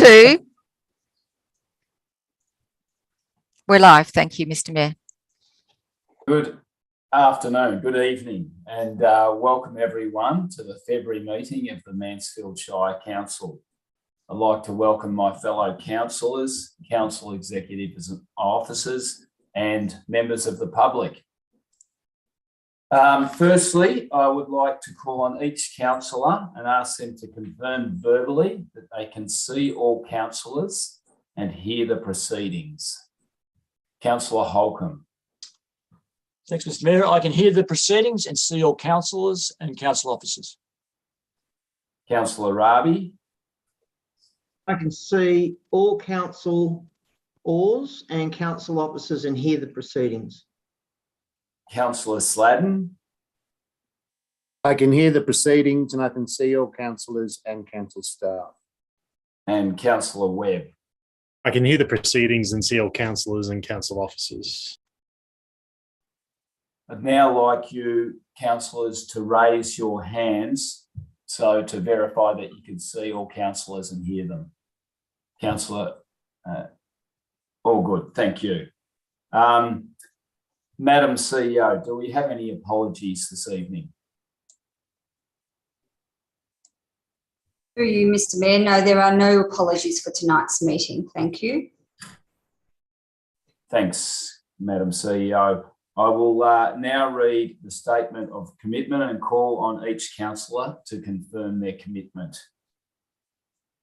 2. We're live. Thank you, Mr. Mayor. Good afternoon, good evening, and welcome everyone to the February meeting of the Mansfield Shire Council. I'd like to welcome my fellow councillors, council executives and officers, and members of the public. Firstly, I would like to call on each councillor and ask them to confirm verbally that they can see all councillors and hear the proceedings. Councillor Holcomb. Thanks, Mr. Mayor. I can hear the proceedings and see all councillors and council officers. Councillor Rabi. I can see all councillors and council officers and hear the proceedings. Councillor Sladden. I can hear the proceedings and I can see all councillors and council staff. And Councillor Webb. I can hear the proceedings and see all councillors and council officers. I'd now like you, councillors, to raise your hands so to verify that you can see all councillors and hear them. Councillor, all good, thank you. Madam CEO, do we have any apologies this evening? Through you, Mr. Mayor, no, there are no apologies for tonight's meeting. Thank you. Thanks, Madam CEO. I will now read the statement of commitment and call on each councillor to confirm their commitment.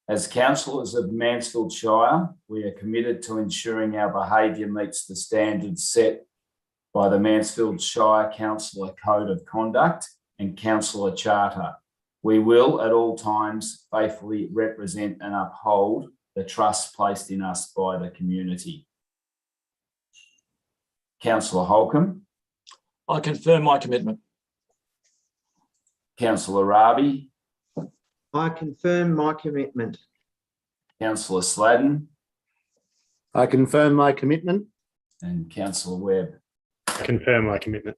As councillors of Mansfield Shire, we are committed to ensuring our behaviour meets the standards set by the Mansfield Shire Councillor Code of Conduct and Councillor Charter. We will at all times faithfully represent and uphold the trust placed in us by the community. Councillor Holcomb. I confirm my commitment. Councillor Rabi. I confirm my commitment. Councillor Sladden. I confirm my commitment. And Councillor Webb. I confirm my commitment.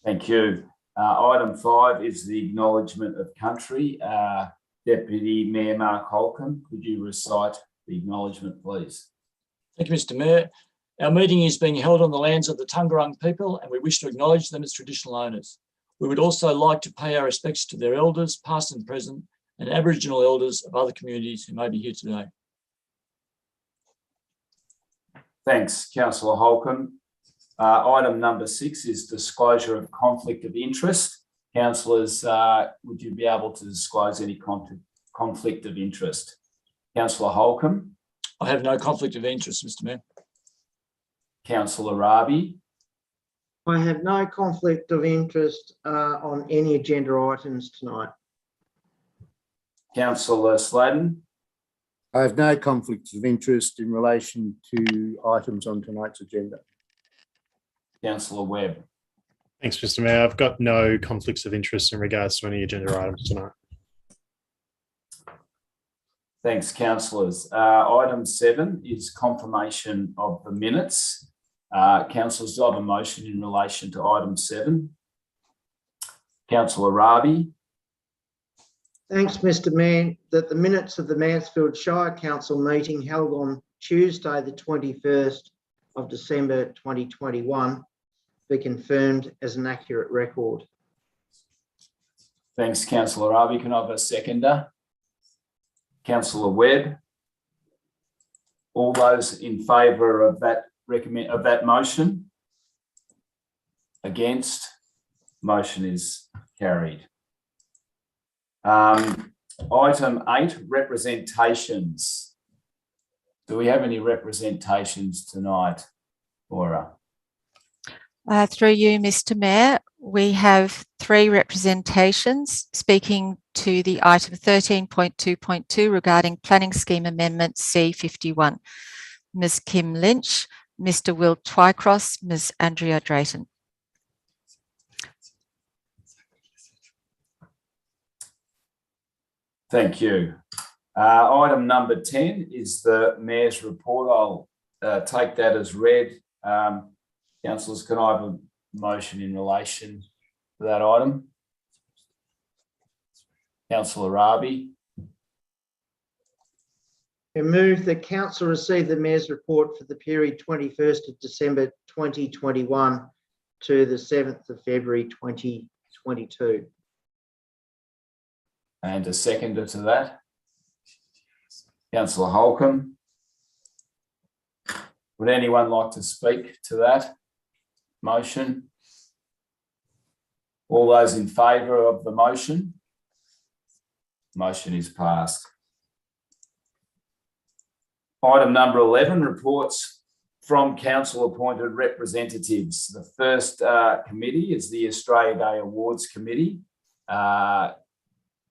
Thank you. Item 5 is the acknowledgement of country. Deputy Mayor Mark Holcomb, could you recite the acknowledgement, please? Thank you, Mr. Mayor. Our meeting is being held on the lands of the Tungarung people and we wish to acknowledge them as traditional owners. We would also like to pay our respects to their elders, past and present, and Aboriginal elders of other communities who may be here today. Thanks, Councillor Holcomb. Item number 6 is disclosure of conflict of interest. Councillors, would you be able to disclose any conflict of interest? Councillor Holcomb. I have no conflict of interest, Mr. Mayor. Councillor Rabi. I have no conflict of interest on any agenda items tonight. Councillor Sladden. I have no conflicts of interest in relation to items on tonight's agenda. Councillor Webb. Thanks, Mr. Mayor. I've got no conflicts of interest in regards to any agenda items tonight. Thanks, councillors. Item 7 is confirmation of the minutes. Councillors, do I have a motion in relation to item 7? Councillor Rabi. Thanks, Mr. Mayor, that the minutes of the Mansfield Shire Council meeting held on Tuesday, the 21st of December 2021, be confirmed as an accurate record. Thanks, Councillor Rabi. Can I have a seconder? Councillor Webb. All those in favour of that motion? Against? Motion is carried. Item 8, representations. Do we have any representations tonight, Laura? Through you, Mr. Mayor, we have 3 representations speaking to the item 13.2.2 regarding Planning Scheme Amendment C51. Ms. Kim Lynch, Mr. Will Twycross, Ms. Andrea Drayton. Thank you. Item number 10 is the Mayor's report. I'll take that as read. Councillors, can I have a motion in relation to that item? Councillor Rabi. I move that council receive the mayor's report for the period 21st of December 2021 to the 7th of February 2022. And a seconder to that? Councillor Holcomb. Would anyone like to speak to that motion? All those in favour of the motion? Motion is passed. Item number 11, reports from council appointed representatives. The first committee is the Australia Day Awards Committee.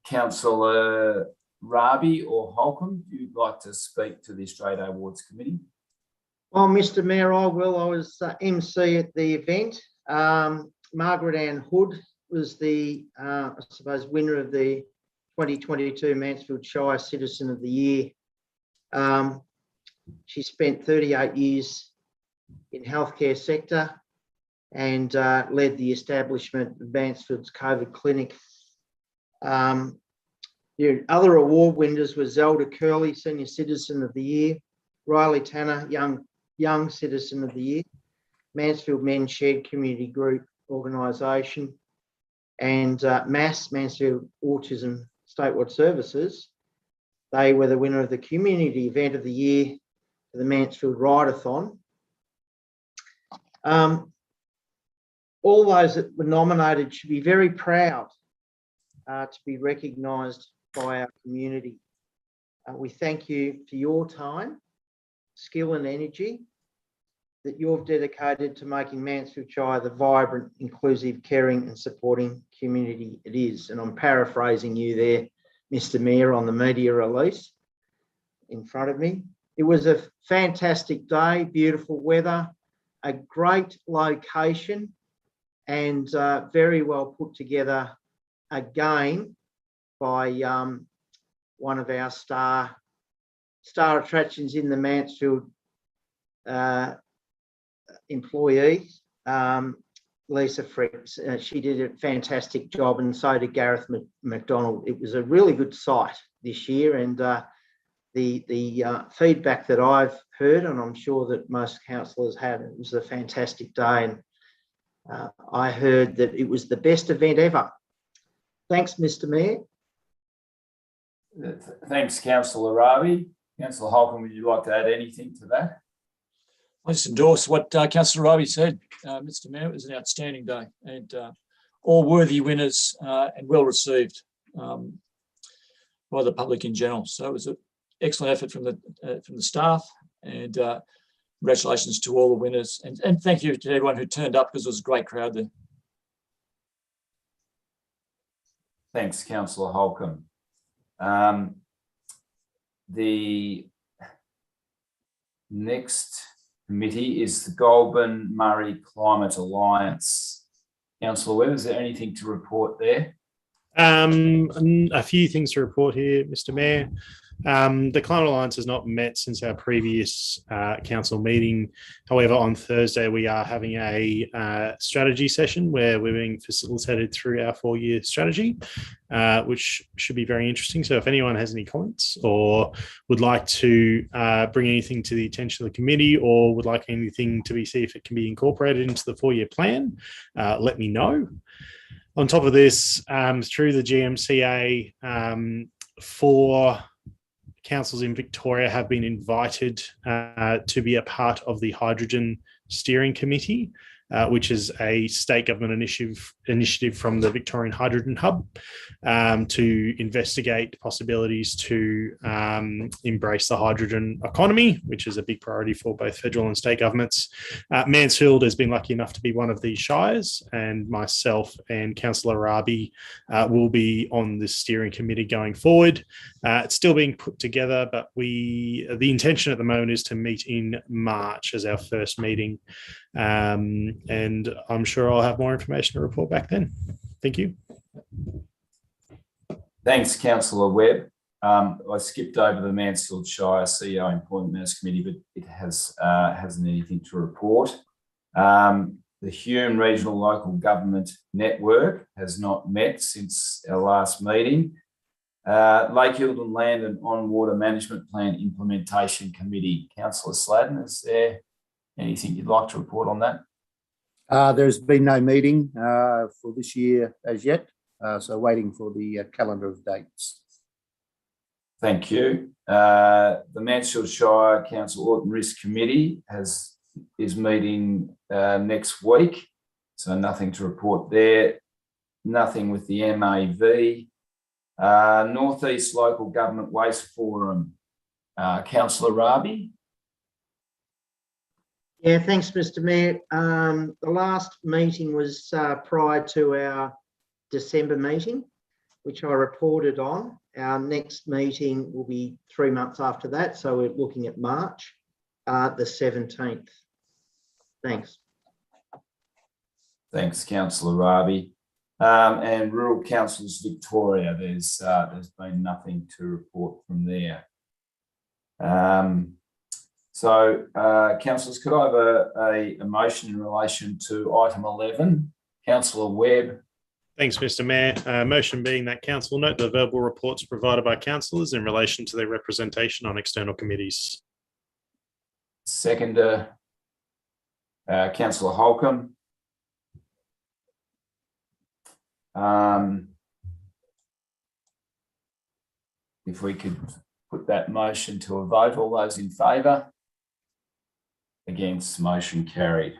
Councillor Rabi or Holcomb, do you like to speak to the Australia Day Awards Committee? Well, Mr. Mayor, I will. I was MC at the event. Margaret Ann Hood was the, I suppose, winner of the 2022 Mansfield Shire Citizen of the Year. She spent 38 years in healthcare sector and led the establishment of Mansfield's COVID clinic. The other award winners were Zelda Curley, Senior Citizen of the Year, Riley Tanner, Young Citizen of the Year, Mansfield Men's Shared Community Group Organisation, and Mansfield Autism Statewide Services. They were the winner of the Community Event of the Year for the Mansfield Ride-a-thon. All those that were nominated should be very proud to be recognised by our community. We thank you for your time, skill and energy that you've dedicated to making Mansfield Shire the vibrant, inclusive, caring and supporting community it is. And I'm paraphrasing you there, Mr. Mayor, on the media release in front of me. It was a fantastic day, beautiful weather, a great location and very well put together again by one of our star attractions in the Mansfield employees, Lease. She did a fantastic job, and so did Gareth McDonald. It was a really good site this year, and the feedback that I've heard, and I'm sure that most councillors had, it was a fantastic day, and I heard that it was the best event ever. Thanks, Mr. Mayor. Thanks, Councillor Rabi. Councillor Holcomb, would you like to add anything to that? I just endorse what Councillor Rabi said, Mr. Mayor. It was an outstanding day and all worthy winners and well received by the public in general. So it was an excellent effort from the staff, and congratulations to all the winners, and thank you to everyone who turned up, because it was a great crowd there. Thanks, Councillor Holcomb. The next committee is the Goulburn Murray Climate Alliance. Councillor Webb, is there anything to report there? A few things to report here, Mr. Mayor. The Climate Alliance has not met since our previous council meeting. However, on Thursday, we are having a strategy session where we're being facilitated through our 4-year strategy, which should be very interesting. So if anyone has any comments or would like to bring anything to the attention of the committee, or would like anything to see if it can be incorporated into the 4-year plan, let me know. On top of this, through the GMCA, 4 councils in Victoria have been invited to be a part of the Hydrogen Steering Committee, which is a state government initiative from the Victorian Hydrogen Hub to investigate possibilities to embrace the hydrogen economy, which is a big priority for both federal and state governments. Mansfield has been lucky enough to be one of these shires, and myself and Councillor Rabi will be on the steering committee going forward. It's still being put together, but the intention at the moment is to meet in March as our first meeting. And I'm sure I'll have more information to report back then. Thank you. Thanks, Councillor Webb. I skipped over the Mansfield Shire CEO Employment Matters Committee, but it hasn't anything to report. The Hume Regional Local Government Network has not met since our last meeting. Lake Hilton Land and On Water Management Plan Implementation Committee. Councillor Sladden, is there anything you'd like to report on that? There's been no meeting for this year as yet, so waiting for the calendar of dates. Thank you. The Mansfield Shire Council Audit and Risk Committee is meeting next week, so nothing to report there. Nothing with the MAV. North East Local Government Waste Forum. Councillor Rabi. Yeah, thanks, Mr. Mayor. The last meeting was prior to our December meeting, which I reported on. Our next meeting will be 3 months after that, so we're looking at March the 17th. Thanks. Thanks, Councillor Rabi. And Rural Councils Victoria, there's been nothing to report from there. Councillors, could I have a motion in relation to item 11? Councillor Webb. Thanks, Mr. Mayor. Motion being that council note the verbal reports provided by councillors in relation to their representation on external committees. Seconder, Councillor Holcomb. If we could put that motion to a vote, all those in favour? Against, motion carried.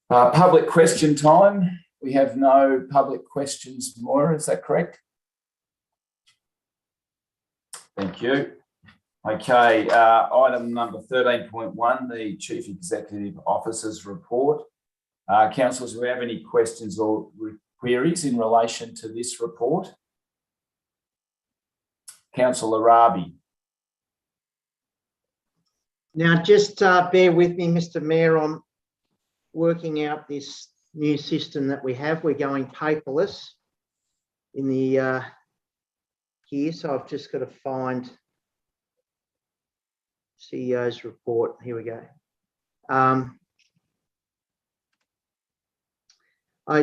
Public question time. We have no public questions, Moira, is that correct? Thank you. Okay, item number 13.1, the Chief Executive Officer's report. Councillors, do we have any questions or queries in relation to this report? Councillor Rabi. Now, just bear with me, Mr. Mayor, on working out this new system that we have. We're going paperless in the here, so I've just got to find CEO's report. Here we go.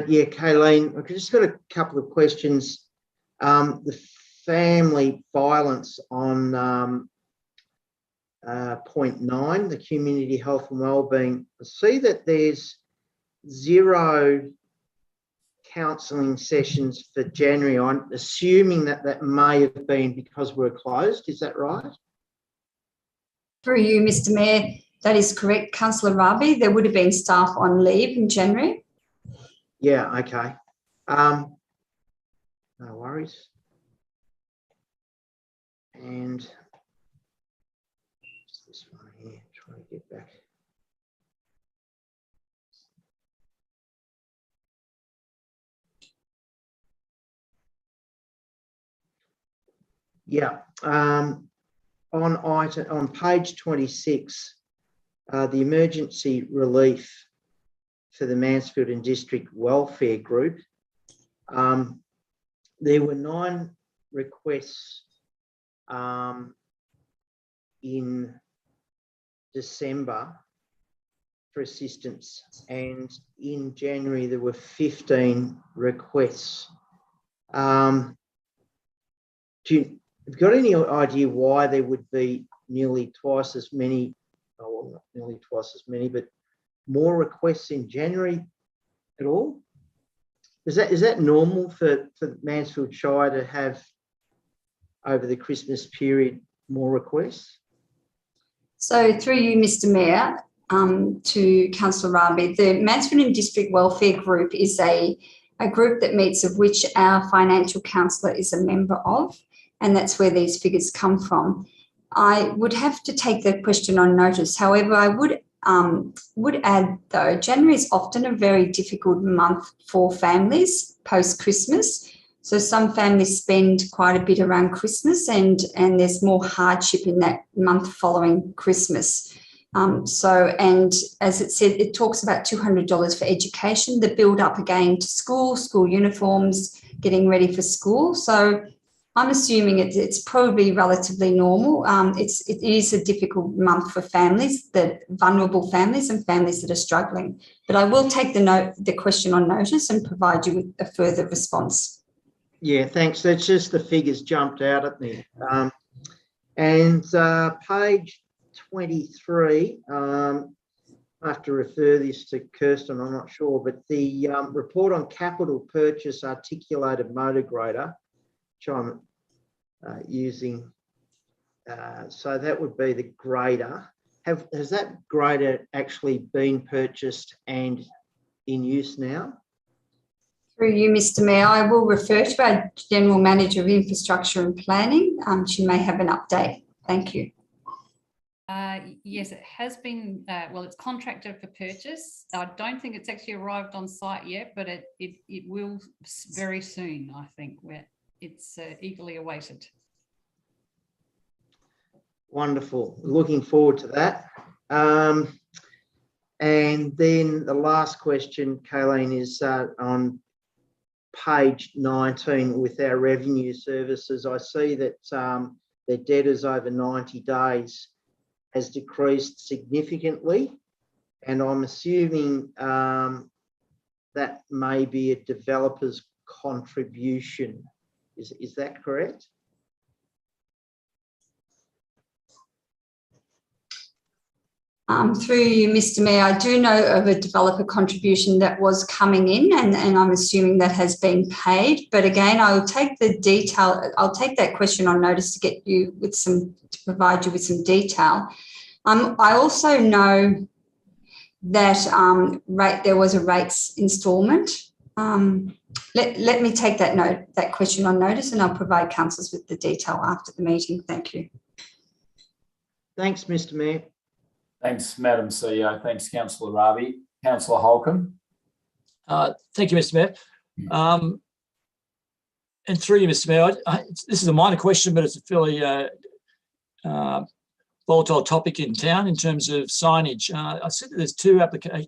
Yeah, Kayleen, I've just got a couple of questions. The family violence on point 9, the community health and wellbeing. I see that there's 0 counselling sessions for January. I'm assuming that may have been because we're closed. Is that right? Through you, Mr. Mayor, that is correct, Councillor Rabi. There would have been staff on leave in January. Yeah, okay. No worries. And this one here, try to get back. Yeah, on page 26, the emergency relief for the Mansfield and District Welfare Group, there were 9 requests in December for assistance, and in January there were 15 requests. Have you got any idea why there would be nearly twice as many, well, not nearly twice as many, but more requests in January at all? Is that normal for Mansfield Shire to have over the Christmas period more requests? So through you, Mr. Mayor, to Councillor Rabi, the Mansfield and District Welfare Group is a group that meets, of which our financial counsellor is a member of, and that's where these figures come from. I would have to take that question on notice. However, I would add, though, January is often a very difficult month for families post-Christmas. So some families spend quite a bit around Christmas, and there's more hardship in that month following Christmas. And as it said, it talks about $200 for education, the build up again to school uniforms, getting ready for school. So I'm assuming it's probably relatively normal. It is a difficult month for families, vulnerable families and families that are struggling. But I will take the question on notice and provide you with a further response. Yeah, thanks. That's just the figures jumped out at me. Page 23, I have to refer this to Kirsten, I'm not sure, but the report on capital purchase articulated motor grader, which I'm using, so that would be the grader. Has that grader actually been purchased and in use now? Through you, Mr. Mayor, I will refer to our General Manager of Infrastructure and Planning. She may have an update. Thank you. Yes, it has been, well, it's contracted for purchase. I don't think it's actually arrived on site yet, but it will very soon, I think, where it's eagerly awaited. Wonderful. Looking forward to that. And then the last question, Kayleen, is on page 19 with our revenue services. I see that their debtors over 90 days has decreased significantly, and I'm assuming that may be a developer's contribution. Is that correct? Through you, Mr. Mayor, I do know of a developer contribution that was coming in, and I'm assuming that has been paid. But again, I will take the detail. I'll take that question on notice to get you with to provide you with some detail. I also know that there was a rates instalment. Let me take that question on notice, and I'll provide councillors with the detail after the meeting. Thank you. Thanks, Mr. Mayor. Thanks, Madam CEO. Thanks, Councillor Raby. Councillor Holcomb. Thank you, Mr. Mayor. And through you, Mr. Mayor, this is a minor question, but it's a fairly volatile topic in town in terms of signage. I see that there's two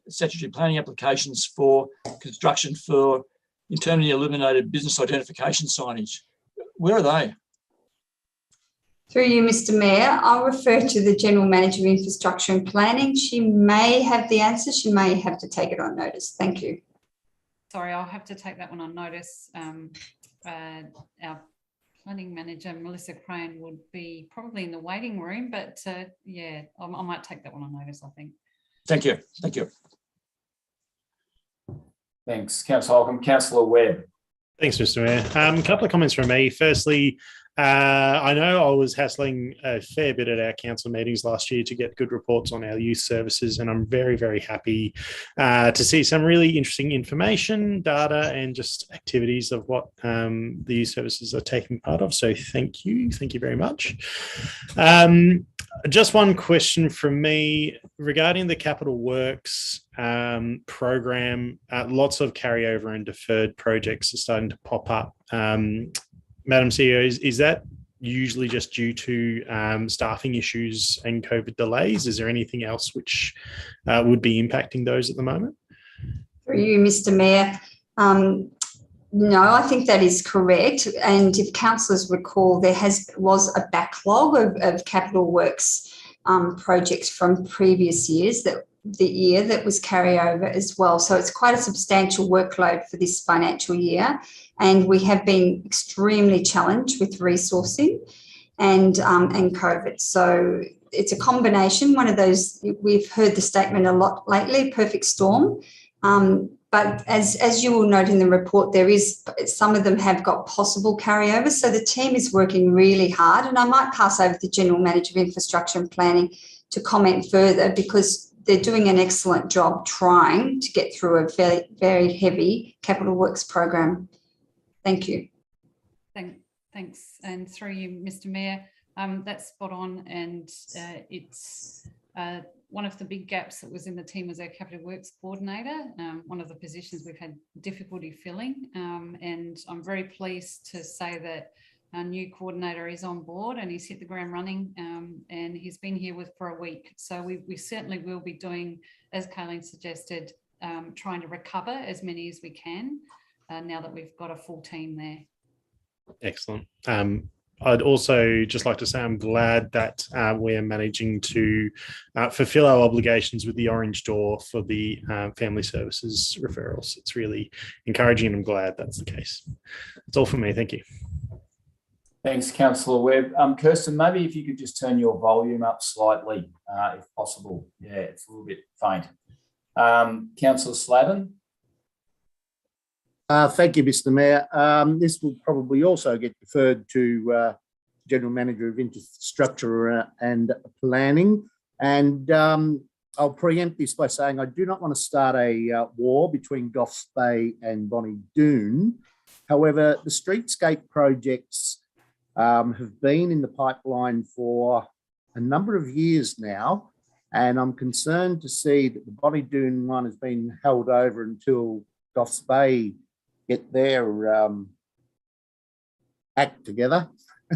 statutory planning applications for construction for internally illuminated business identification signage. Where are they? Through you, Mr. Mayor, I'll refer to the General Manager of Infrastructure and Planning. She may have the answer. She may have to take it on notice. Thank you. Sorry, I'll have to take that one on notice. Our planning manager, Melissa Crane, would be probably in the waiting room, but yeah, I might take that one on notice, I think. Thank you. Thank you. Thanks, Councillor Holcomb. Councillor Webb. Thanks, Mr. Mayor. A couple of comments from me. Firstly, I know I was hassling a fair bit at our council meetings last year to get good reports on our youth services, and I'm very, very happy to see some really interesting information, data, and just activities of what the youth services are taking part of. So thank you. Thank you very much. Just one question from me regarding the Capital Works program. Lots of carryover and deferred projects are starting to pop up. Madam CEO, is that usually just due to staffing issues and COVID delays? Is there anything else which would be impacting those at the moment? For you, Mr. Mayor, no, I think that is correct. And if councillors recall, there was a backlog of capital works projects from previous years that was carryover as well. So it's quite a substantial workload for this financial year. And we have been extremely challenged with resourcing and COVID. So it's a combination, one of those, we've heard the statement a lot lately, perfect storm. But as you will note in the report, some of them have got possible carryovers. So the team is working really hard, and I might pass over to the General Manager of Infrastructure and Planning to comment further, because they're doing an excellent job trying to get through a very, very heavy capital works program. Thank you. Thanks. And through you, Mr. Mayor, that's spot on, and it's one of the big gaps that was in the team was our capital works coordinator, one of the positions we've had difficulty filling, and I'm very pleased to say that our new coordinator is on board and he's hit the ground running, and he's been here for a week. So we certainly will be doing, as Kayleen suggested, trying to recover as many as we can now that we've got a full team there. Excellent. I'd also just like to say I'm glad that we're managing to fulfill our obligations with the Orange Door for the family services referrals. It's really encouraging and I'm glad that's the case. That's all from me. Thank you. Thanks, Councillor Webb. Kirsten, maybe if you could just turn your volume up slightly, if possible. Yeah, it's a little bit faint. Councillor Slavin. Thank you, Mr. Mayor. This will probably also get deferred to General Manager of Infrastructure and Planning. And I'll preempt this by saying I do not want to start a war between Goffs Bay and Bonnie Doon. However, the streetscape projects have been in the pipeline for a number of years now, and I'm concerned to see that the Bonnie Doon one has been held over until Goffs Bay get their act together,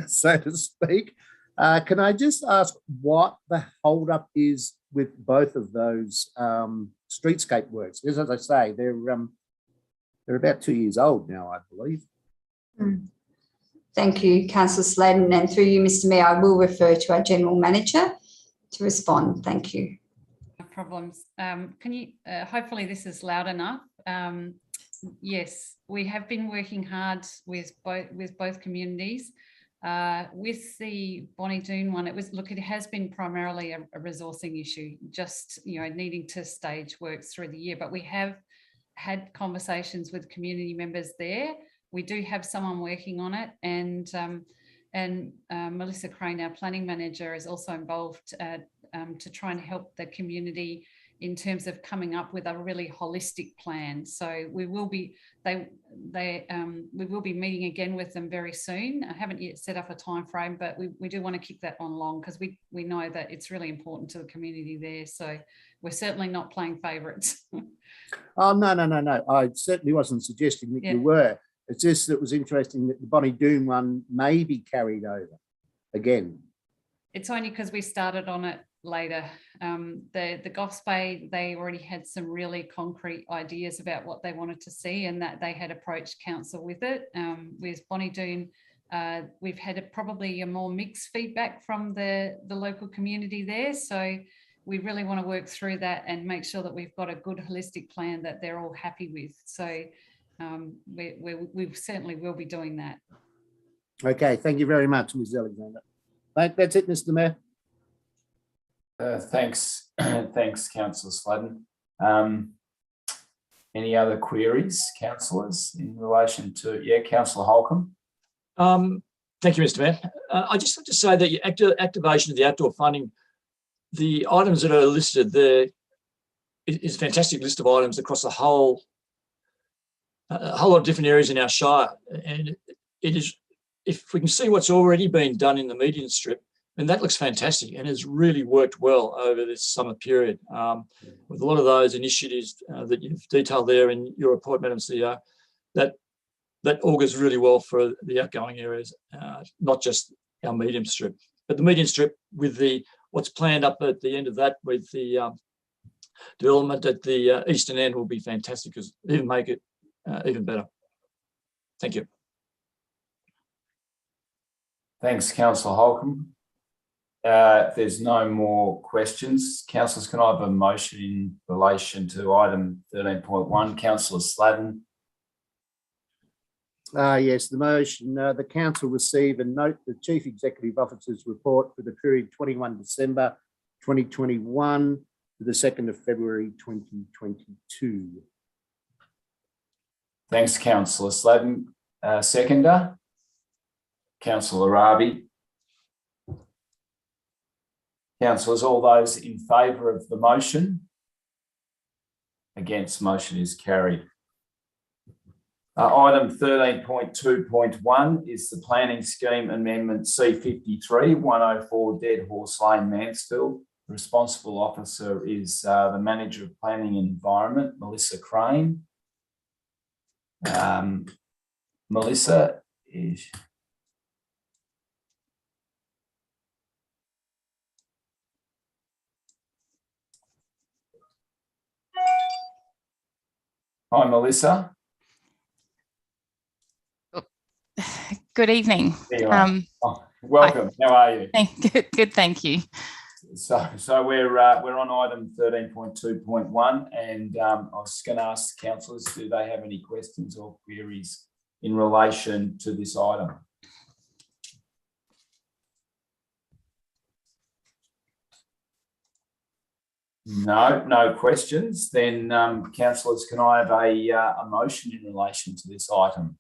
so to speak. Can I just ask what the holdup is with both of those streetscape works? Because as I say, they're about 2 years old now, I believe. Thank you, Councillor Sladen, and through you, Mr. Mayor, I will refer to our General Manager to respond. Thank you. No problems. Can you, hopefully this is loud enough. Yes, we have been working hard with both communities. With the Bonnie Doon one, it has been primarily a resourcing issue, just needing to stage works through the year. But we have had conversations with community members there. We do have someone working on it, and Melissa Crane, our planning manager, is also involved to try and help the community in terms of coming up with a really holistic plan. So we will be we will be meeting again with them very soon. I haven't yet set up a time frame, but we do want to keep that on long because we know that it's really important to the community there. So we're certainly not playing favourites. Oh, no. I certainly wasn't suggesting that you were. It's just that it was interesting that the Bonnie Doon one may be carried over again. It's only because we started on it later. The Goffs Bay, they already had some really concrete ideas about what they wanted to see, and that they had approached council with it. With Bonnie Doon, we've had probably a more mixed feedback from the local community there. So we really want to work through that and make sure that we've got a good holistic plan that they're all happy with. So we certainly will be doing that. Okay, thank you very much, Ms. Alexander. That's it, Mr. Mayor. Thanks, Councillor Sladden. Any other queries, councillors, in relation to Councillor Holcomb? Thank you, Mr. Mayor. I just like to say that your activation of the outdoor funding, the items that are listed there is a fantastic list of items across a whole lot of different areas in our shire, and it is, if we can see what's already been done in the median strip, and that looks fantastic and has really worked well over this summer period. With a lot of those initiatives that you've detailed there in your report, Madam CEO, that augurs really well for the outgoing areas, not just our medium strip, but the median strip with what's planned up at the end of that with the development at the eastern end will be fantastic, because it'll make it even better. Thank you. Thanks, Councillor Holcomb. If there's no more questions, councillors, can I have a motion in relation to item 13.1? Councillor Sladden. Yes, the motion, the council receive and note the Chief Executive Officer's report for the period 21 December 2021 to the 2nd of February 2022. Thanks, Councillor Sladden. Seconder, Councillor Arabi. Councillors, all those in favour of the motion? Against, motion is carried. Item 13.2.1 is the Planning Scheme Amendment C53, 104 Dead Horse Lane, Mansfield. The responsible officer is the Manager of Planning and Environment, Melissa Crane. Melissa is... Hi, Melissa. Good evening. There you are. Welcome. How are you? Good, thank you. So we're on item 13.2.1, and I was going to ask the councillors, do they have any questions or queries in relation to this item? No questions. Then, councillors, can I have a motion in relation to this item?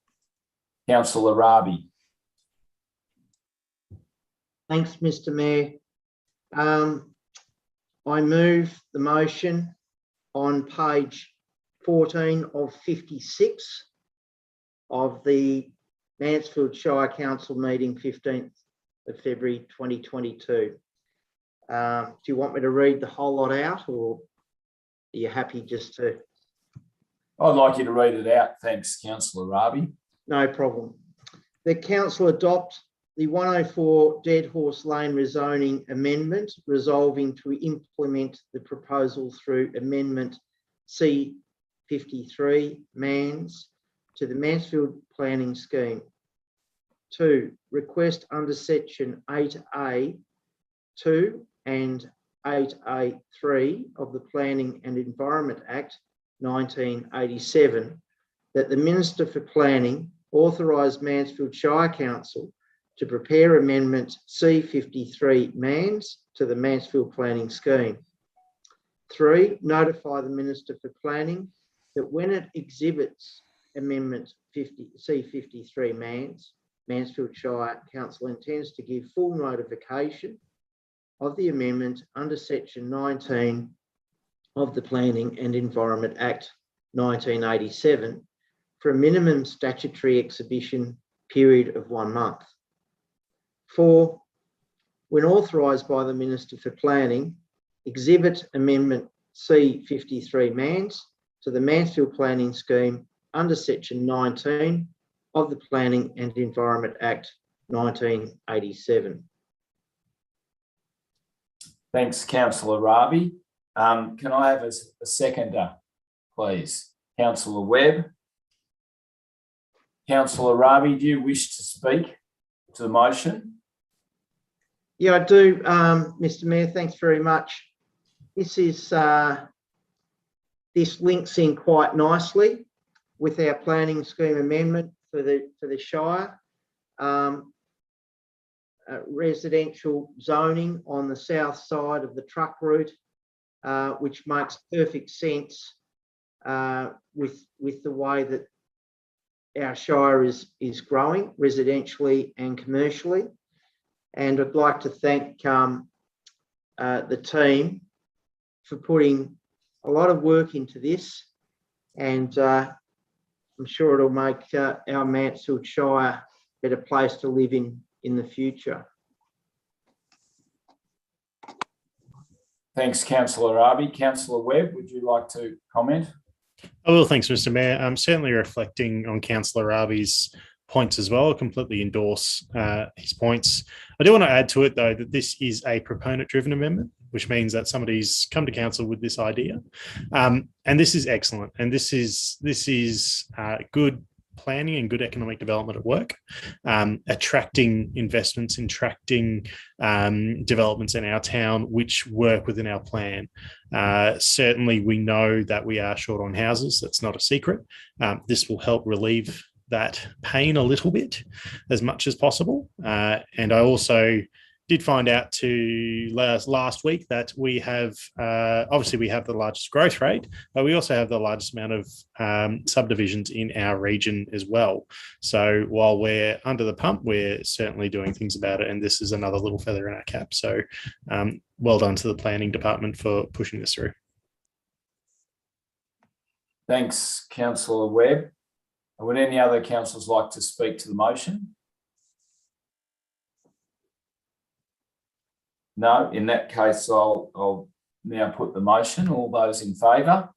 Councillor Rabi. Thanks, Mr. Mayor. I move the motion on page 14 of 56 of the Mansfield Shire Council meeting 15th of February 2022. Do you want me to read the whole lot out, or are you happy just to? I'd like you to read it out. Thanks, Councillor Rabi. No problem. The council adopt the 104 Dead Horse Lane rezoning amendment, resolving to implement the proposal through amendment C53 MANS to the Mansfield Planning Scheme. 2. Request under section 8A2 and 8A3 of the Planning and Environment Act 1987 that the Minister for Planning authorise Mansfield Shire Council to prepare amendment C53 MANS to the Mansfield Planning Scheme. 3. Notify the Minister for Planning that when it exhibits amendment C53 MANS, Mansfield Shire Council intends to give full notification of the amendment under section 19 of the Planning and Environment Act 1987 for a minimum statutory exhibition period of 1 month. 4. When authorised by the Minister for Planning, exhibit amendment C53 MANS to the Mansfield Planning Scheme under section 19 of the Planning and Environment Act 1987. Thanks, Councillor Rabi. Can I have a seconder, please? Councillor Webb. Councillor Rabi, do you wish to speak to the motion? Yeah, I do, Mr. Mayor. Thanks very much. This links in quite nicely with our planning scheme amendment for the Shire. Residential zoning on the south side of the truck route, which makes perfect sense with the way that our Shire is growing residentially and commercially. And I'd like to thank the team for putting a lot of work into this, and I'm sure it'll make our Mansfield Shire a better place to live in the future. Thanks, Councillor Rabi. Councillor Webb, would you like to comment? I will, thanks, Mr. Mayor. I'm certainly reflecting on Councillor Rabi's points as well. I completely endorse his points. I do want to add to it, though, that this is a proponent-driven amendment, which means that somebody's come to council with this idea, and this is excellent. And this is good planning and good economic development at work, attracting investments, attracting developments in our town which work within our plan. Certainly, we know that we are short on houses. That's not a secret. This will help relieve that pain a little bit as much as possible. And I also did find out last week that we have, obviously we have the largest growth rate, but we also have the largest amount of subdivisions in our region as well. So while we're under the pump, we're certainly doing things about it. And this is another little feather in our cap. So well done to the planning department for pushing this through. Thanks, Councillor Webb. Would any other councillors like to speak to the motion? No, in that case, I'll now put the motion. All those in favour?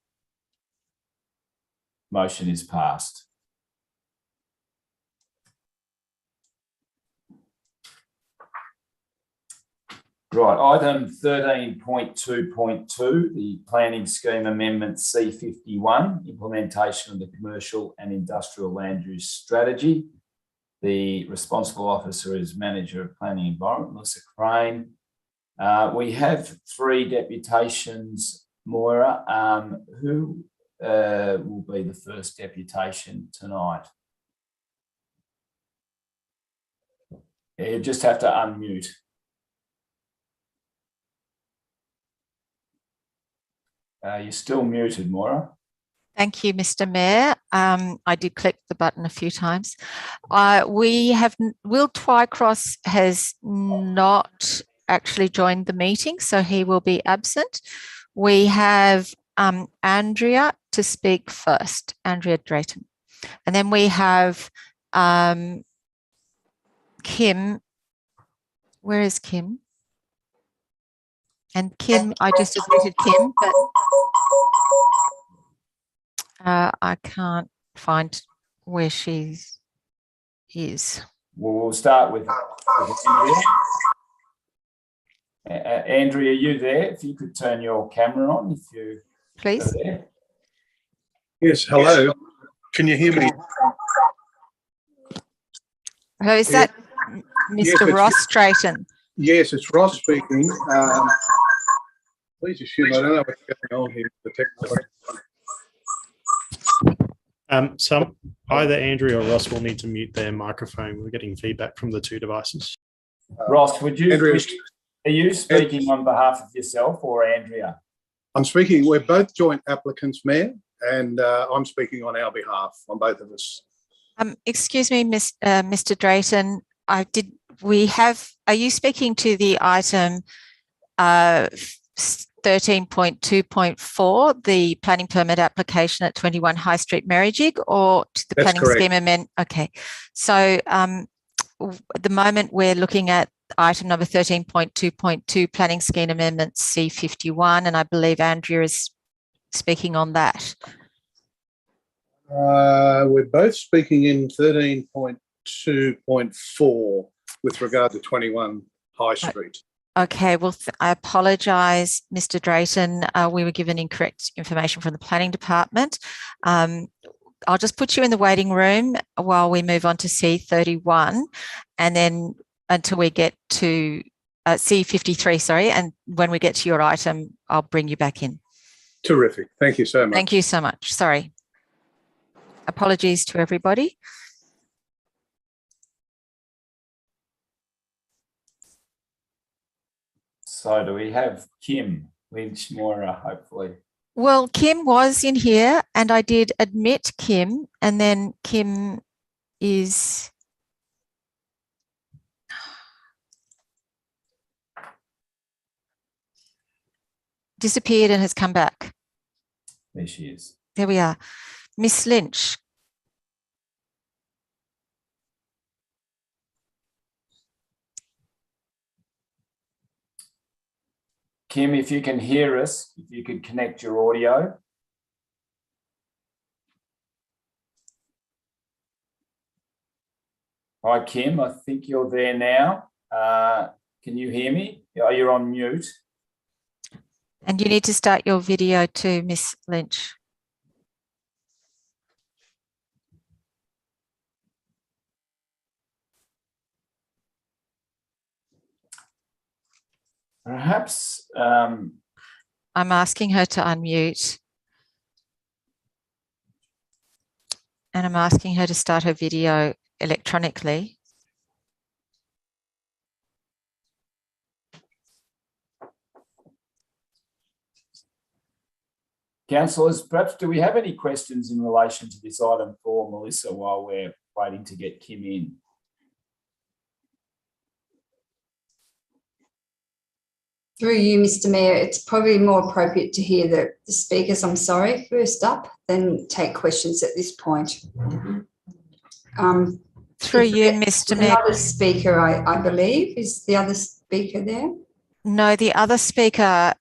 Motion is passed. Right, item 13.2.2, the Planning Scheme Amendment C51, implementation of the Commercial and Industrial Land Use Strategy. The responsible officer is Manager of Planning Environment, Melissa Crane. We have 3 deputations, Moira. Who will be the first deputation tonight? You just have to unmute. You're still muted, Moira. Thank you, Mr. Mayor. I did click the button a few times. Will Twycross has not actually joined the meeting, so he will be absent. We have Andrea to speak first, Andrea Drayton. And then we have Kim. Where is Kim? And Kim, I just admitted Kim, but I can't find where she is. Well, we'll start with Andrea. Andrea, are you there? If you could turn your camera on, if you Please. are there. Yes, hello. Can you hear me? Hello, is that Mr. Ross Drayton? Yes, it's Ross speaking. Please assume I don't know what's going on here. The technical. So either Andrew or Ross will need to mute their microphone. We're getting feedback from the 2 devices. Ross, are you speaking on behalf of yourself or Andrea? I'm speaking. We're both joint applicants, Mayor, and I'm speaking on our behalf, on both of us. Excuse me, Mr. Drayton. Are you speaking to the item 13.2.4, the planning permit application at 21 High Street, Merrijig, or to the That's planning correct. scheme amendment? Okay. So at the moment we're looking at item number 13.2.2, planning scheme amendment C51, and I believe Andrea is speaking on that. We're both speaking in 13.2.4 with regard to 21 High Street. Okay, well, I apologise, Mr. Drayton. We were given incorrect information from the planning department. I'll just put you in the waiting room while we move on to C31, and then until we get to C53, sorry, and when we get to your item, I'll bring you back in. Terrific. Thank you so much. Thank you so much. Sorry. Apologies to everybody. So do we have Kim Lynch, Moira, hopefully? Well, Kim was in here and I did admit Kim, and then Kim is disappeared and has come back. There she is. There we are. Miss Lynch. Kim, if you can hear us, if you could connect your audio. Hi, Kim, I think you're there now. Can you hear me? Oh, you're on mute. And you need to start your video too, Miss Lynch. Perhaps I'm asking her to unmute. And I'm asking her to start her video electronically. councillors, perhaps do we have any questions in relation to this item for Melissa while we're waiting to get Kim in? Through you, Mr. Mayor, it's probably more appropriate to hear the speakers, I'm sorry, first up, than take questions at this point. Through you, Mr. Mayor. Another speaker, I believe, is the other speaker there? No, the other speaker.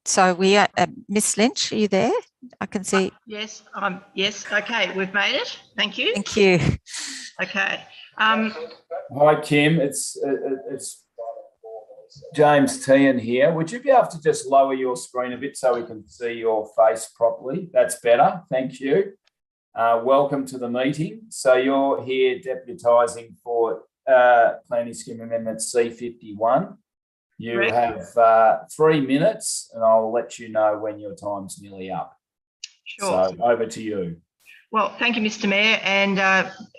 So we are, Miss Lynch, are you there? I can see. Yes, yes. Okay, we've made it. Thank you. Thank you. Okay. Hi, Kim. It's James Tehan here. Would you be able to just lower your screen a bit so we can see your face properly? That's better. Thank you. Welcome to the meeting. So you're here deputising for Planning Scheme Amendment C51. You Correct. have 3 minutes and I'll let you know when your time's nearly up. Sure. So over to you. Well, thank you, Mr. Mayor, and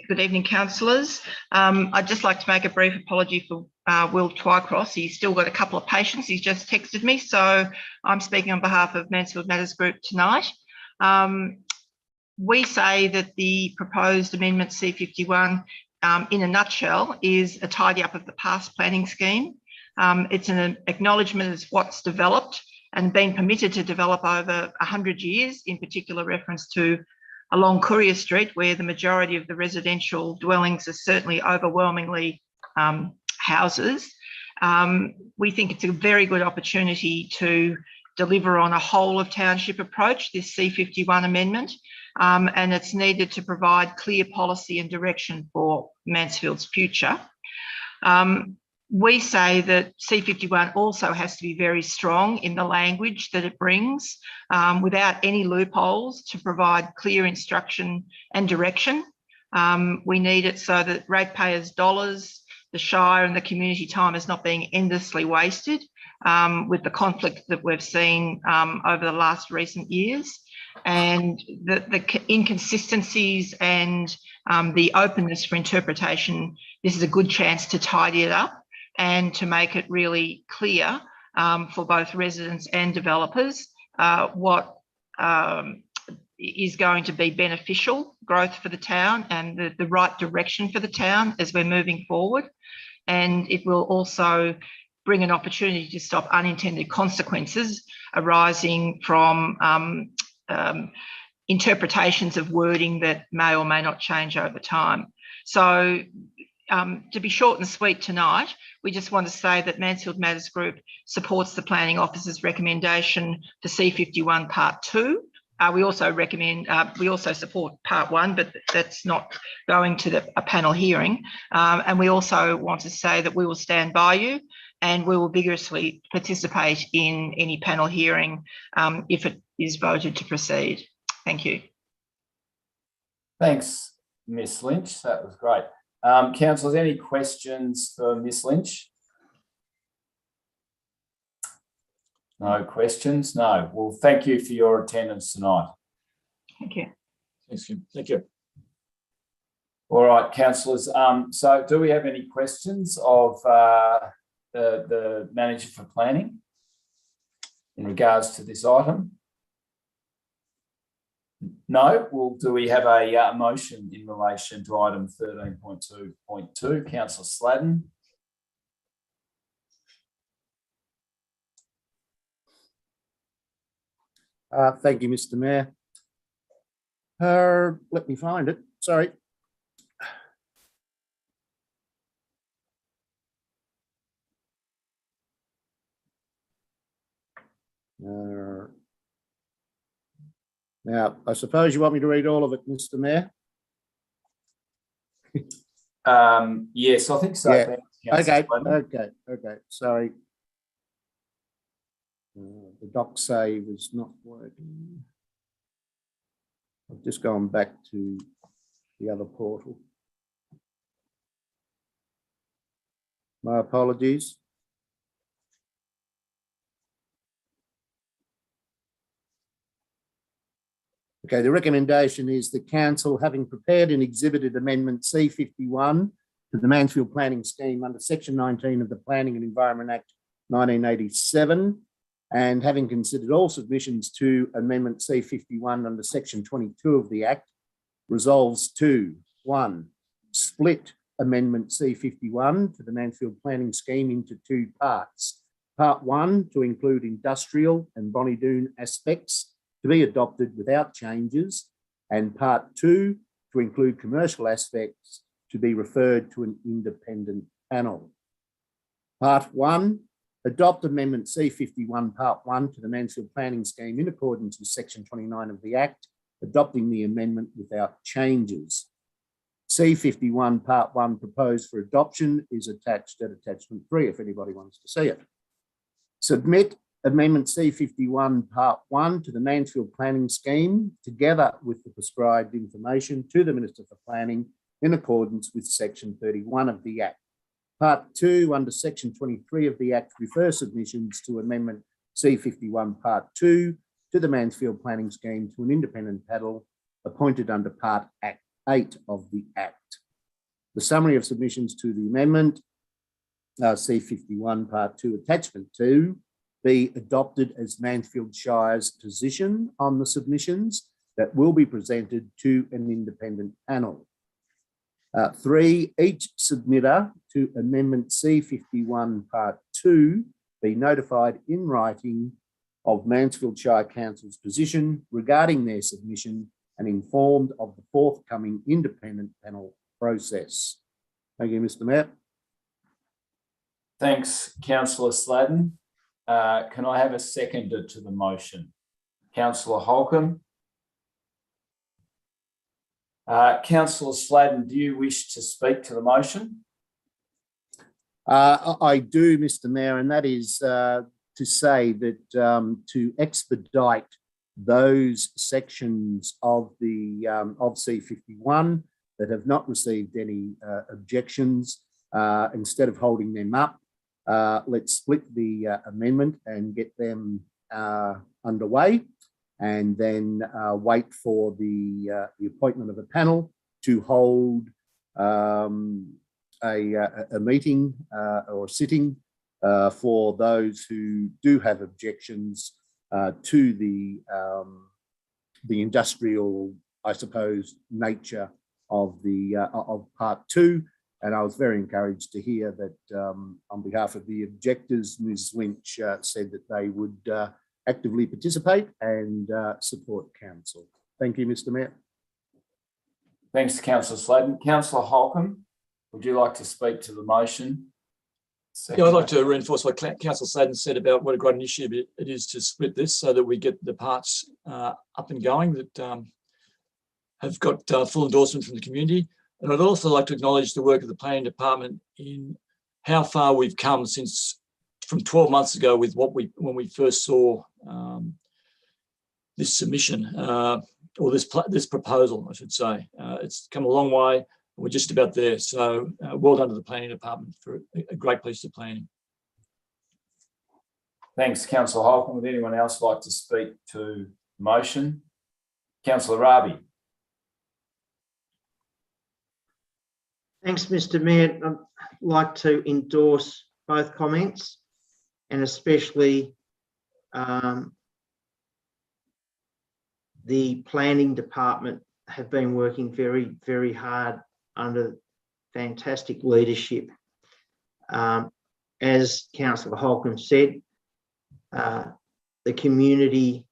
good evening, councillors. I'd just like to make a brief apology for Will Twycross. He's still got a couple of patients. He's just texted me, so I'm speaking on behalf of Mansfield Matters Group tonight. We say that the proposed amendment C51, in a nutshell, is a tidy up of the past planning scheme. It's an acknowledgement of what's developed and been permitted to develop over 100 years, in particular reference to along Courier Street, where the majority of the residential dwellings are certainly overwhelmingly houses. We think it's a very good opportunity to deliver on a whole of township approach, this C51 amendment, and it's needed to provide clear policy and direction for Mansfield's future. We say that C51 also has to be very strong in the language that it brings, without any loopholes, to provide clear instruction and direction. We need it so that ratepayers' dollars, the Shire and the community time is not being endlessly wasted, with the conflict that we've seen over the last recent years. And the inconsistencies and the openness for interpretation, this is a good chance to tidy it up and to make it really clear for both residents and developers what is going to be beneficial growth for the town and the right direction for the town as we're moving forward. And it will also bring an opportunity to stop unintended consequences arising from interpretations of wording that may or may not change over time. So to be short and sweet tonight, we just want to say that Mansfield Matters Group supports the Planning Officer's recommendation for C51 Part 2. We also support Part 1, but that's not going to a panel hearing. And we also want to say that we will stand by you and we will vigorously participate in any panel hearing if it is voted to proceed. Thank you. Thanks, Ms Lynch. That was great. Councillors, any questions for Ms Lynch? No questions? No. Well, thank you for your attendance tonight. Thank you. Thank you. All right, councillors. So do we have any questions of the Manager for Planning in regards to this item? No. Well, do we have a motion in relation to item 13.2.2? Councillor Sladden. Thank you, Mr. Mayor. Let me find it. Sorry. Now, I suppose you want me to read all of it, Mr. Mayor? Yes, I think so. Yeah. Thanks, Okay. Sorry. The doc save is not working. I've just gone back to the other portal. My apologies. Okay, the recommendation is the council, having prepared and exhibited amendment C51 to the Mansfield Planning Scheme under Section 19 of the Planning and Environment Act 1987, and having considered all submissions to amendment C51 under Section 22 of the Act, resolves to 1. Split amendment C51 to the Mansfield Planning Scheme into 2 parts. Part 1 to include industrial and Bonnie Doon aspects to be adopted without changes, and Part 2 to include commercial aspects to be referred to an independent panel. Part 1, adopt amendment C51 Part 1 to the Mansfield Planning Scheme in accordance with Section 29 of the Act, adopting the amendment without changes. C51 Part 1 proposed for adoption is attached at attachment 3 if anybody wants to see it. Submit Amendment C51 Part 1 to the Mansfield Planning Scheme, together with the prescribed information to the Minister for Planning in accordance with Section 31 of the Act. Part 2 under Section 23 of the Act refers submissions to Amendment C51 Part 2 to the Mansfield Planning Scheme to an independent panel appointed under Part 8 of the Act. The summary of submissions to the amendment, C51 Part 2 Attachment 2, be adopted as Mansfield Shire's position on the submissions that will be presented to an independent panel. 3, each submitter to Amendment C51 Part 2 be notified in writing of Mansfield Shire Council's position regarding their submission and informed of the forthcoming independent panel process. Thank you, Mr. Mayor. Thanks, Councillor Sladden. Can I have a seconder to the motion? Councillor Holcomb. Councillor Sladden, do you wish to speak to the motion? I do, Mr. Mayor, and that is to say that to expedite those sections of the of C51 that have not received any objections, instead of holding them up, let's split the amendment and get them underway, and then wait for the appointment of a panel to hold a meeting or a sitting for those who do have objections to the industrial, I suppose, nature of the of Part 2. And I was very encouraged to hear that on behalf of the objectors, Ms. Lynch said that they would actively participate and support council. Thank you, Mr. Mayor. Thanks, Councillor Sladden. Councillor Holcomb, would you like to speak to the motion? Yeah, I'd like to reinforce what Councillor Sladden said about what a great initiative it is to split this so that we get the parts up and going that have got full endorsement from the community. And I'd also like to acknowledge the work of the planning department in how far we've come since from 12 months ago with when we first saw this submission or this proposal, I should say. It's come a long way. We're just about there. So well done to the planning department for a great piece of planning. Thanks, Councillor Holcomb. Would anyone else like to speak to the motion? Councillor Rabi. Thanks, Mr. Mayor. I'd like to endorse both comments, and especially the planning department have been working very, very hard under fantastic leadership. As Councillor Holcomb said, the community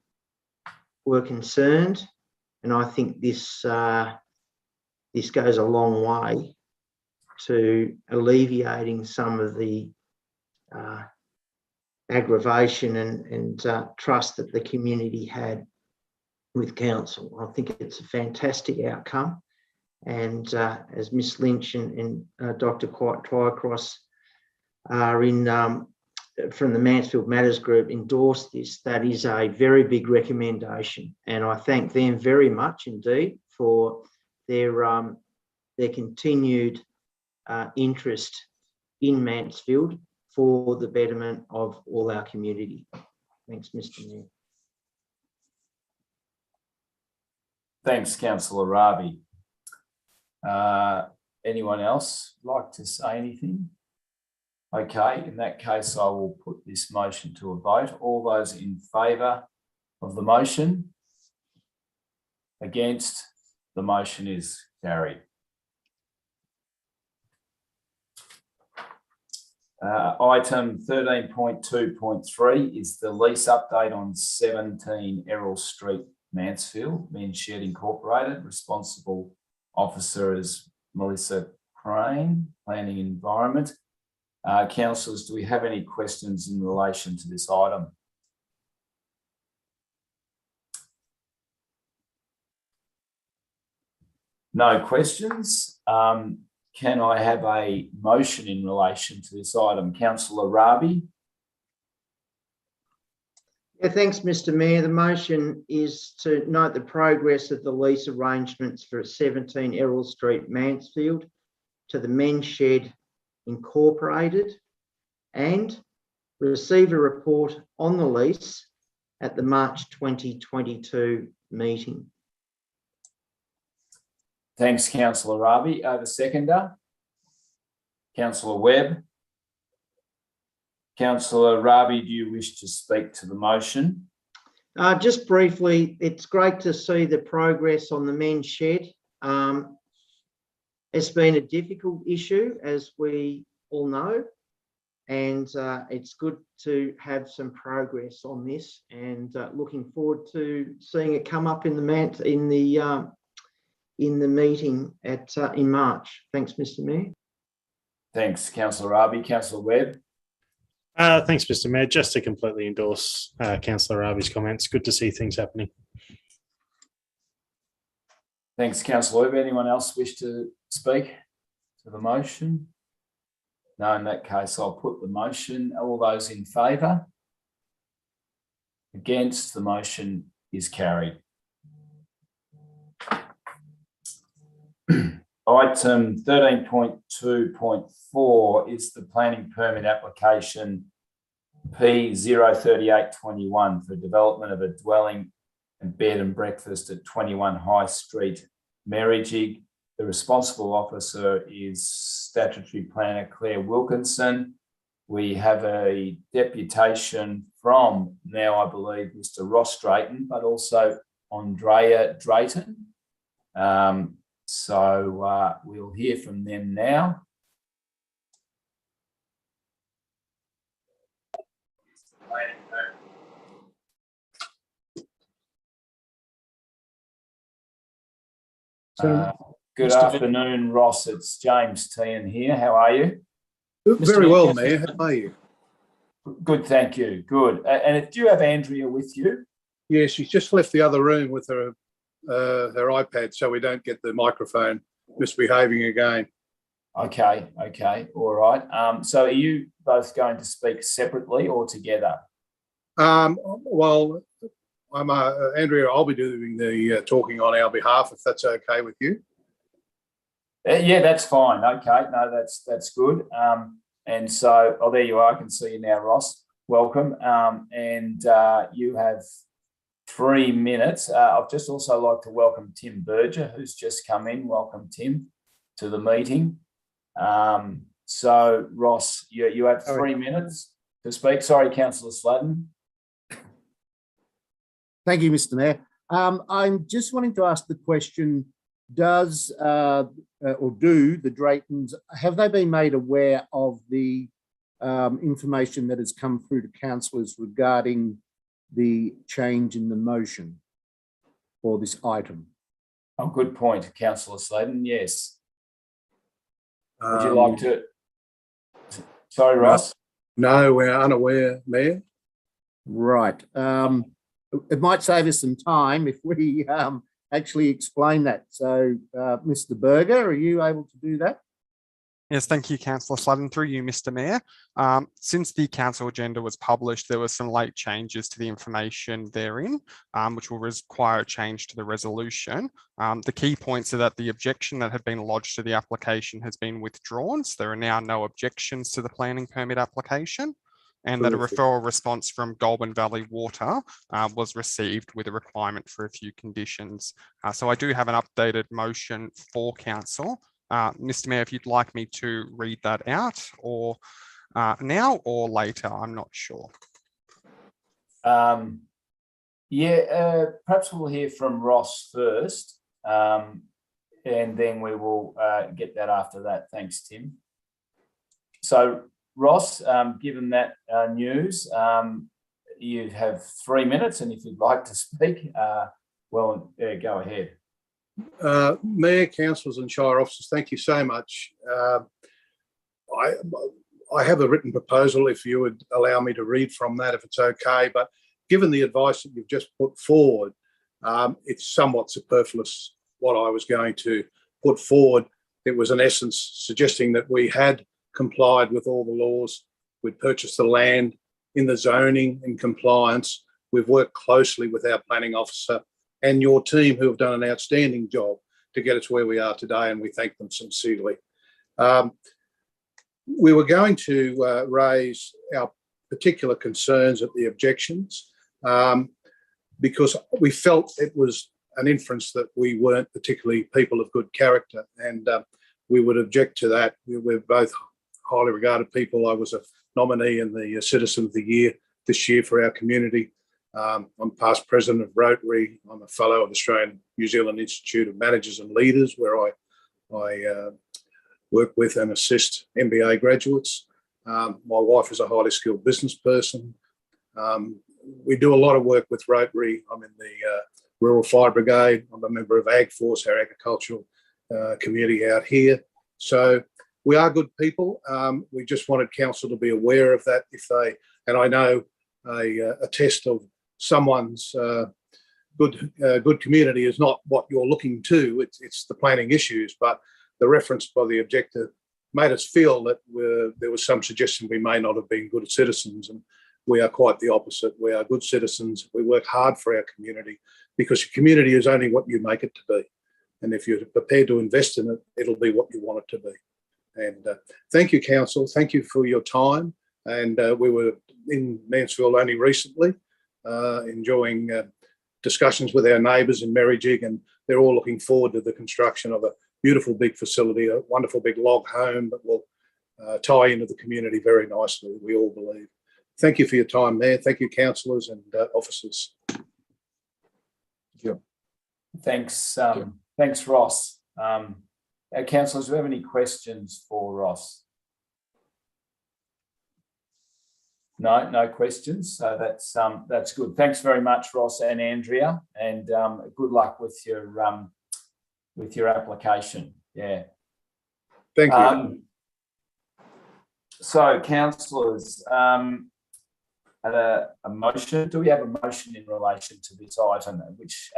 were concerned, and I think this goes a long way to alleviating some of the aggravation and trust that the community had with council. I think it's a fantastic outcome. And as Ms Lynch and Dr. Twycross are from the Mansfield Matters Group endorsed this, that is a very big recommendation. And I thank them very much indeed for their continued interest in Mansfield for the betterment of all our community. Thanks, Mr. Mayor. Thanks, Councillor Rabi. Anyone else like to say anything? Okay, in that case, I will put this motion to a vote. All those in favour of the motion? Against? The motion is carried. Item 13.2.3 is the lease update on 17 Errol Street, Mansfield, Men's Shed Incorporated. Responsible officer is Melissa Crane, Planning Environment. Councillors, do we have any questions in relation to this item? No questions. Can I have a motion in relation to this item? Councillor Rabi. Thanks, Mr Mayor. The motion is to note the progress of the lease arrangements for 17 Errol Street, Mansfield, to the Men's Shed Incorporated, and receive a report on the lease at the March 2022 meeting. Thanks, Councillor Raby. The seconder, Councillor Webb. Councillor Raby, do you wish to speak to the motion? Just briefly, it's great to see the progress on the Men's Shed. It's been a difficult issue, as we all know, and it's good to have some progress on this, and looking forward to seeing it come up in the meeting in March. Thanks, Mr Mayor. Thanks, Councillor Raby. Councillor Webb. Thanks, Mr Mayor. Just to completely endorse Councillor Raby's comments. Good to see things happening. Thanks, Councillor Webb. Anyone else wish to speak to the motion? No, in that case, I'll put the motion. All those in favour? Against? The motion is carried. Item 13.2.4 is the planning permit application P03821 for development of a dwelling and bed and breakfast at 21 High Street, Merrijig. The responsible officer is Statutory Planner Claire Wilkinson. We have a deputation from now, I believe, Mr Ross Drayton, but also Andrea Drayton. So we'll hear from them now. Good afternoon, Ross. It's James Tehan here. How are you? Very well, Mayor. How are you? Good, thank you. Good. And do you have Andrea with you? Yeah, she's just left the other room with her iPad, so we don't get the microphone misbehaving again. Okay, all right. So are you both going to speak separately or together? Well, I'm Andrea. I'll be doing the talking on our behalf, if that's okay with you. Yeah, that's fine. Okay, no, that's good. And so, there you are. I can see you now, Ross. Welcome. And you have 3 minutes. I'd just also like to welcome Tim Berger, who's just come in. Welcome, Tim, to the meeting. So, Ross, you have 3 minutes to speak. Sorry, Councillor Sladden. Thank you, Mr Mayor. I'm just wanting to ask the question, does or do the Draytons, have they been made aware of the information that has come through to councillors regarding the change in the motion for this item? Oh, good point, Councillor Sladden. Yes. Would you like to? Sorry, Ross. No, we're unaware, Mayor. Right. It might save us some time if we actually explain that. So, Mr. Berger, are you able to do that? Yes, thank you, Councillor Sladden. Through you, Mr Mayor. Since the council agenda was published, there were some late changes to the information therein, which will require a change to the resolution. The key points are that the objection that had been lodged to the application has been withdrawn, so there are now no objections to the planning permit application, and that a referral response from Goulburn Valley Water was received with a requirement for a few conditions. So I do have an updated motion for council. Mr Mayor, if you'd like me to read that out, or now or later, I'm not sure. Perhaps we'll hear from Ross first, and then we will get that after that. Thanks, Tim. So, Ross, given that news, you have 3 minutes, and if you'd like to speak, go ahead. Mayor, councillors and Shire officers, thank you so much. I have a written proposal, if you would allow me to read from that, if it's okay, but given the advice that you've just put forward, it's somewhat superfluous what I was going to put forward. It was in essence suggesting that we had complied with all the laws, we'd purchased the land in the zoning in compliance, We've worked closely with our planning officer and your team, who have done an outstanding job to get us where we are today, and we thank them sincerely. We were going to raise our particular concerns at the objections because we felt it was an inference that we weren't particularly people of good character, and we would object to that. We're both highly regarded people. I was a nominee in the Citizen of the Year this year for our community. I'm past president of Rotary. I'm a fellow of the Australian New Zealand Institute of Managers and Leaders, where I work with and assist MBA graduates. My wife is a highly skilled business person. We do a lot of work with Rotary. I'm in the Rural Fire Brigade. I'm a member of Ag Force, our agricultural community out here. So we are good people. We just wanted council to be aware of that. And I know a test of someone's good community is not what you're looking to. It's the planning issues, but the reference by the objector made us feel that there was some suggestion we may not have been good citizens, and we are quite the opposite. We are good citizens. We work hard for our community, because your community is only what you make it to be. And if you're prepared to invest in it, it'll be what you want it to be. And thank you, council. Thank you for your time. And we were in Mansfield only recently, enjoying discussions with our neighbours in Merrijig, and they're all looking forward to the construction of a beautiful big facility, a wonderful big log home that will tie into the community very nicely, we all believe. Thank you for your time, Mayor. Thank you, councillors and officers. Thank you. Thanks, thanks, Ross. Councillors, do we have any questions for Ross? No questions. So that's good. Thanks very much, Ross and Andrea, and good luck with your application. Yeah. Thank you. So, councillors, a motion. Do we have a motion in relation to this item, which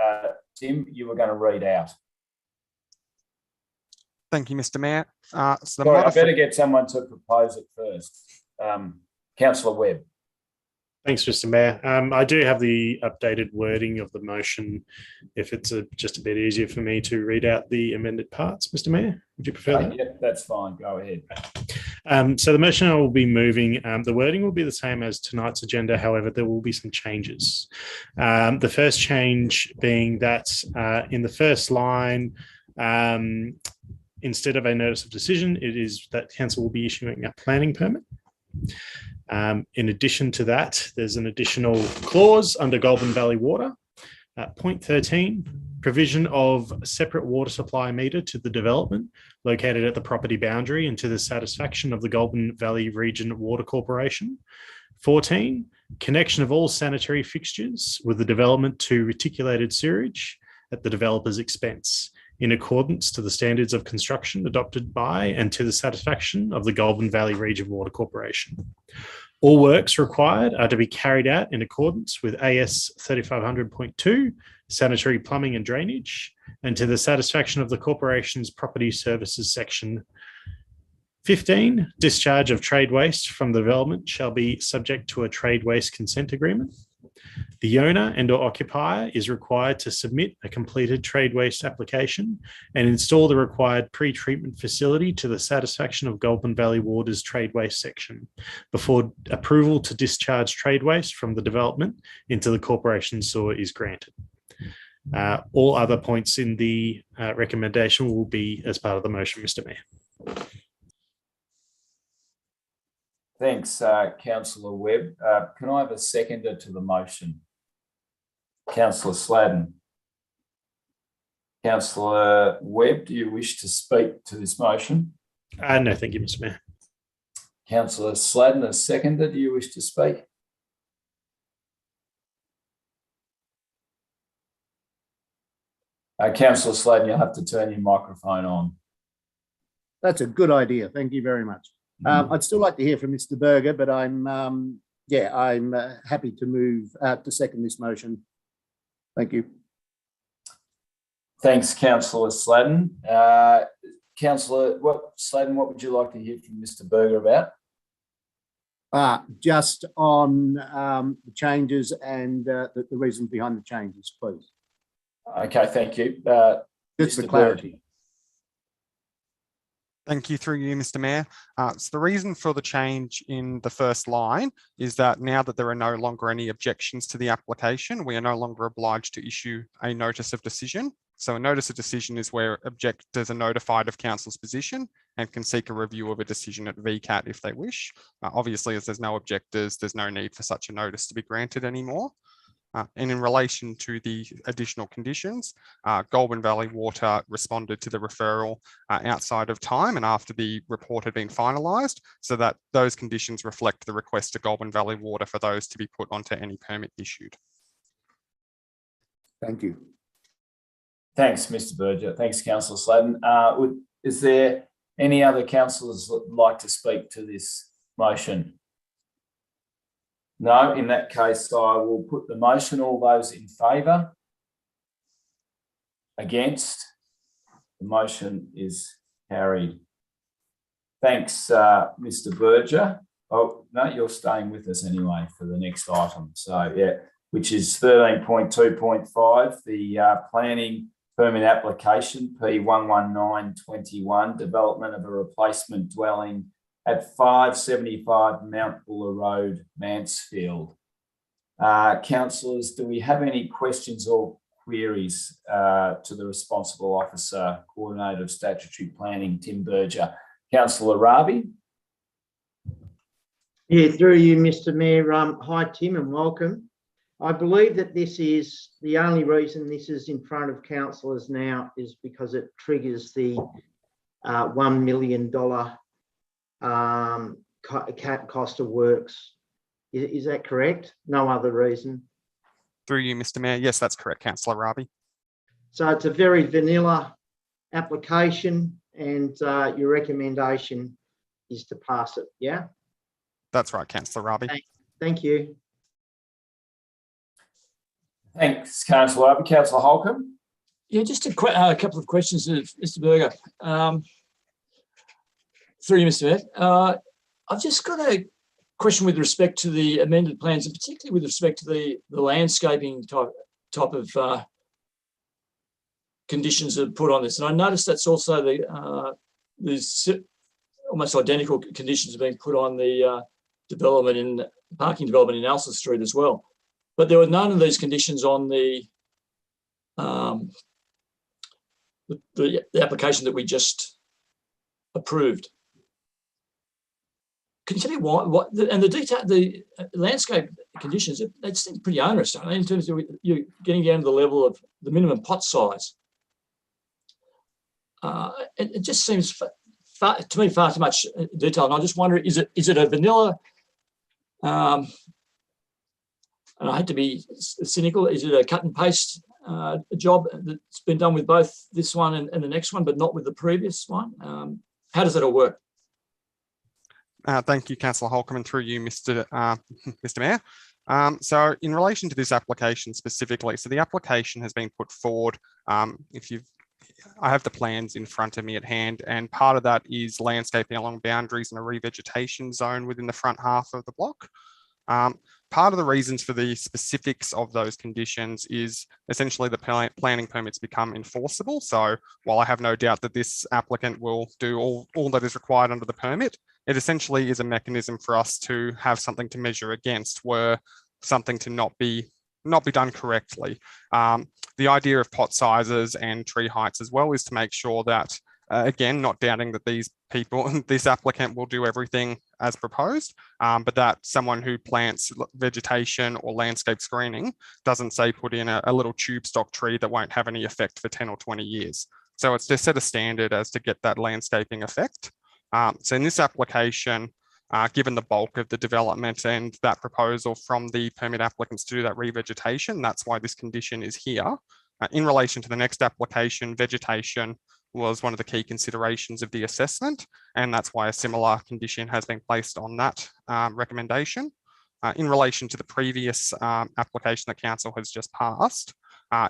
Tim, you were going to read out? Thank you, Mr. Mayor. Sorry, I better get someone to propose it first. Councillor Webb. Thanks, Mr. Mayor. I do have the updated wording of the motion, if it's just a bit easier for me to read out the amended parts, Mr. Mayor. Would you prefer that? Yep, that's fine. Go ahead. So the motion I will be moving, the wording will be the same as tonight's agenda. However, there will be some changes. The first change being that in the first line, instead of a notice of decision, it is that council will be issuing a planning permit. In addition to that, there's an additional clause under Goulburn Valley Water. Point 13, provision of separate water supply meter to the development located at the property boundary and to the satisfaction of the Goulburn Valley Region Water Corporation. 14, connection of all sanitary fixtures with the development to reticulated sewerage at the developer's expense, in accordance to the standards of construction adopted by and to the satisfaction of the Goulburn Valley Region Water Corporation. All works required are to be carried out in accordance with AS 3500.2, sanitary plumbing and drainage, and to the satisfaction of the corporation's property services section. 15, discharge of trade waste from the development shall be subject to a trade waste consent agreement. The owner and or occupier is required to submit a completed trade waste application and install the required pre-treatment facility to the satisfaction of Goulburn Valley Water's trade waste section before approval to discharge trade waste from the development into the corporation sewer is granted. All other points in the recommendation will be as part of the motion, Mr. Mayor. Thanks, Councillor Webb. Can I have a seconder to the motion? Councillor Sladden. Councillor Webb, do you wish to speak to this motion? No, thank you, Mr. Mayor. Councillor Sladden, a seconder, do you wish to speak? Councillor Sladden, you'll have to turn your microphone on. That's a good idea. Thank you very much. I'd still like to hear from Mr. Berger, but I'm happy to move to second this motion. Thank you. Thanks, Councillor Sladden. Councillor Sladden, what would you like to hear from Mr. Berger about? Just on the changes and the reason behind the changes, please. Okay, thank you. Just for Mr. clarity. Berger. Thank you through you, Mr. Mayor. So the reason for the change in the first line is that now that there are no longer any objections to the application, we are no longer obliged to issue a notice of decision. So a notice of decision is where objectors are notified of council's position and can seek a review of a decision at VCAT if they wish. Obviously, as there's no objectors, there's no need for such a notice to be granted anymore. And in relation to the additional conditions, Goulburn Valley Water responded to the referral outside of time and after the report had been finalised, so that those conditions reflect the request to Goulburn Valley Water for those to be put onto any permit issued. Thank you. Thanks, Mr. Berger. Thanks, Councillor Sladen. Is there any other councillors that would like to speak to this motion? No, in that case, I will put the motion. All those in favour? Against? The motion is carried. Thanks, Mr. Berger. Oh, no, you're staying with us anyway for the next item. So, yeah, which is 13.2.5, the planning permit application P11921, development of a replacement dwelling at 575 Mount Buller Road, Mansfield. Councillors, do we have any questions or queries to the responsible officer, Coordinator of Statutory Planning, Tim Berger? Councillor Rabi? Yeah, through you, Mr. Mayor. Hi, Tim, and welcome. I believe that this is the only reason this is in front of councillors now is because it triggers the $1 million cost of works. Is that correct? No other reason? Through you, Mr. Mayor. Yes, that's correct, Councillor Rabi. So it's a very vanilla application and your recommendation is to pass it, yeah? That's right, Councillor Rabi. Thank you. Thanks, Councillor Rabi. Councillor Holcomb? Yeah, just a couple of questions, Mr. Berger. Through you, Mr. Mayor. I've just got a question with respect to the amended plans, and particularly with respect to the landscaping type of conditions that are put on this. And I noticed that's also there's almost identical conditions being put on the parking development in Alsa Street as well. But there were none of these conditions on the application that we just approved. Can you tell me what and the detail, the landscape conditions, they seem pretty onerous, don't they, in terms of you getting down to the level of the minimum pot size? It just seems to me far too much detail. And I just wonder, is it a vanilla? And I hate to be cynical. Is it a cut and paste job that's been done with both this one and the next one, but not with the previous one? How does that all work? Thank you, Councillor Holcomb, and through you, Mr. Mayor. So in relation to this application specifically, so the application has been put forward. I have the plans in front of me at hand, and part of that is landscaping along boundaries and a revegetation zone within the front half of the block. Part of the reasons for the specifics of those conditions is essentially the planning permits become enforceable. So while I have no doubt that this applicant will do all that is required under the permit, it essentially is a mechanism for us to have something to measure against were something to not be done correctly. The idea of pot sizes and tree heights as well is to make sure that, again, not doubting that this applicant will do everything as proposed, but that someone who plants vegetation or landscape screening doesn't say put in a little tube stock tree that won't have any effect for 10 or 20 years. So it's to set a standard as to get that landscaping effect. So in this application, given the bulk of the development and that proposal from the permit applicants to do that revegetation, that's why this condition is here. In relation to the next application, vegetation was one of the key considerations of the assessment, and that's why a similar condition has been placed on that recommendation. In relation to the previous application that council has just passed,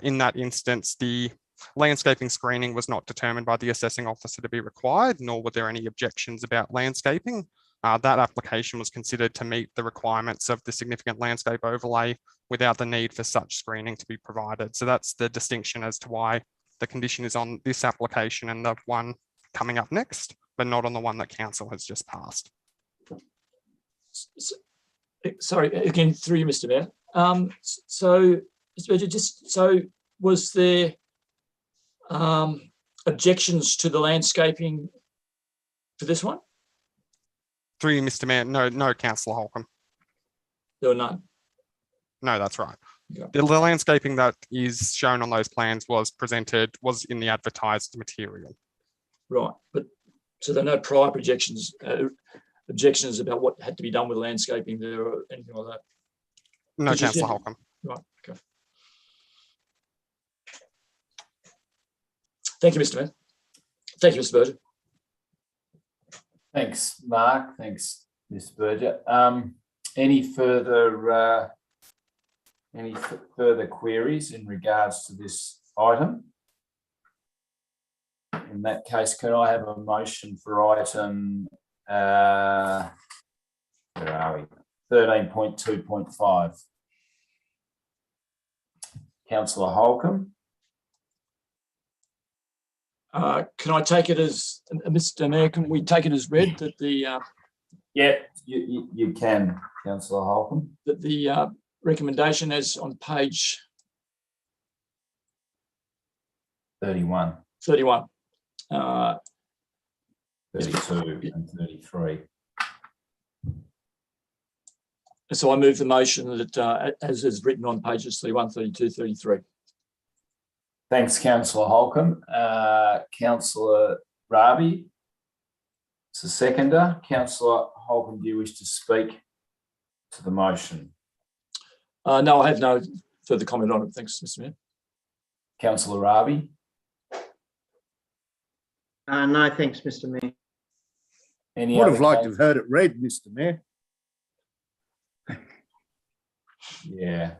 in that instance, the landscaping screening was not determined by the assessing officer to be required, nor were there any objections about landscaping. That application was considered to meet the requirements of the significant landscape overlay without the need for such screening to be provided. So that's the distinction as to why the condition is on this application and the one coming up next, but not on the one that council has just passed. Sorry, again, through you, Mr. Mayor. So, Mr. Berger, was there objections to the landscaping for this one? Through you, Mr. Mayor. No, Councillor Holcomb. There were none. No, that's right. Yeah. The landscaping that is shown on those plans was in the advertised material. Right, but so there are no prior objections about what had to be done with landscaping there or anything like that? No, Councillor Holcomb. Right, okay. Thank you, Mr. Mayor. Thank you, Mr. Berger. Thanks, Mark. Thanks, Mr. Berger. Any further queries in regards to this item? In that case, can I have a motion for item, where are we? 13.2.5. Councillor Holcomb. Can I take it as, Mr. Mayor, can we take it as read that the... Yeah, you can, Councillor Holcomb. That the recommendation is on page 31. 32 and 33. So I move the motion that as is written on pages 31, 32, 33. Thanks, Councillor Holcomb. Councillor Raby, it's a seconder. Councillor Holcomb, do you wish to speak to the motion? No, I have no further comment on it. Thanks, Mr. Mayor. Councillor Raby? No, thanks, Mr. Mayor. Would have liked to have heard it read, Mr. Mayor. Yeah.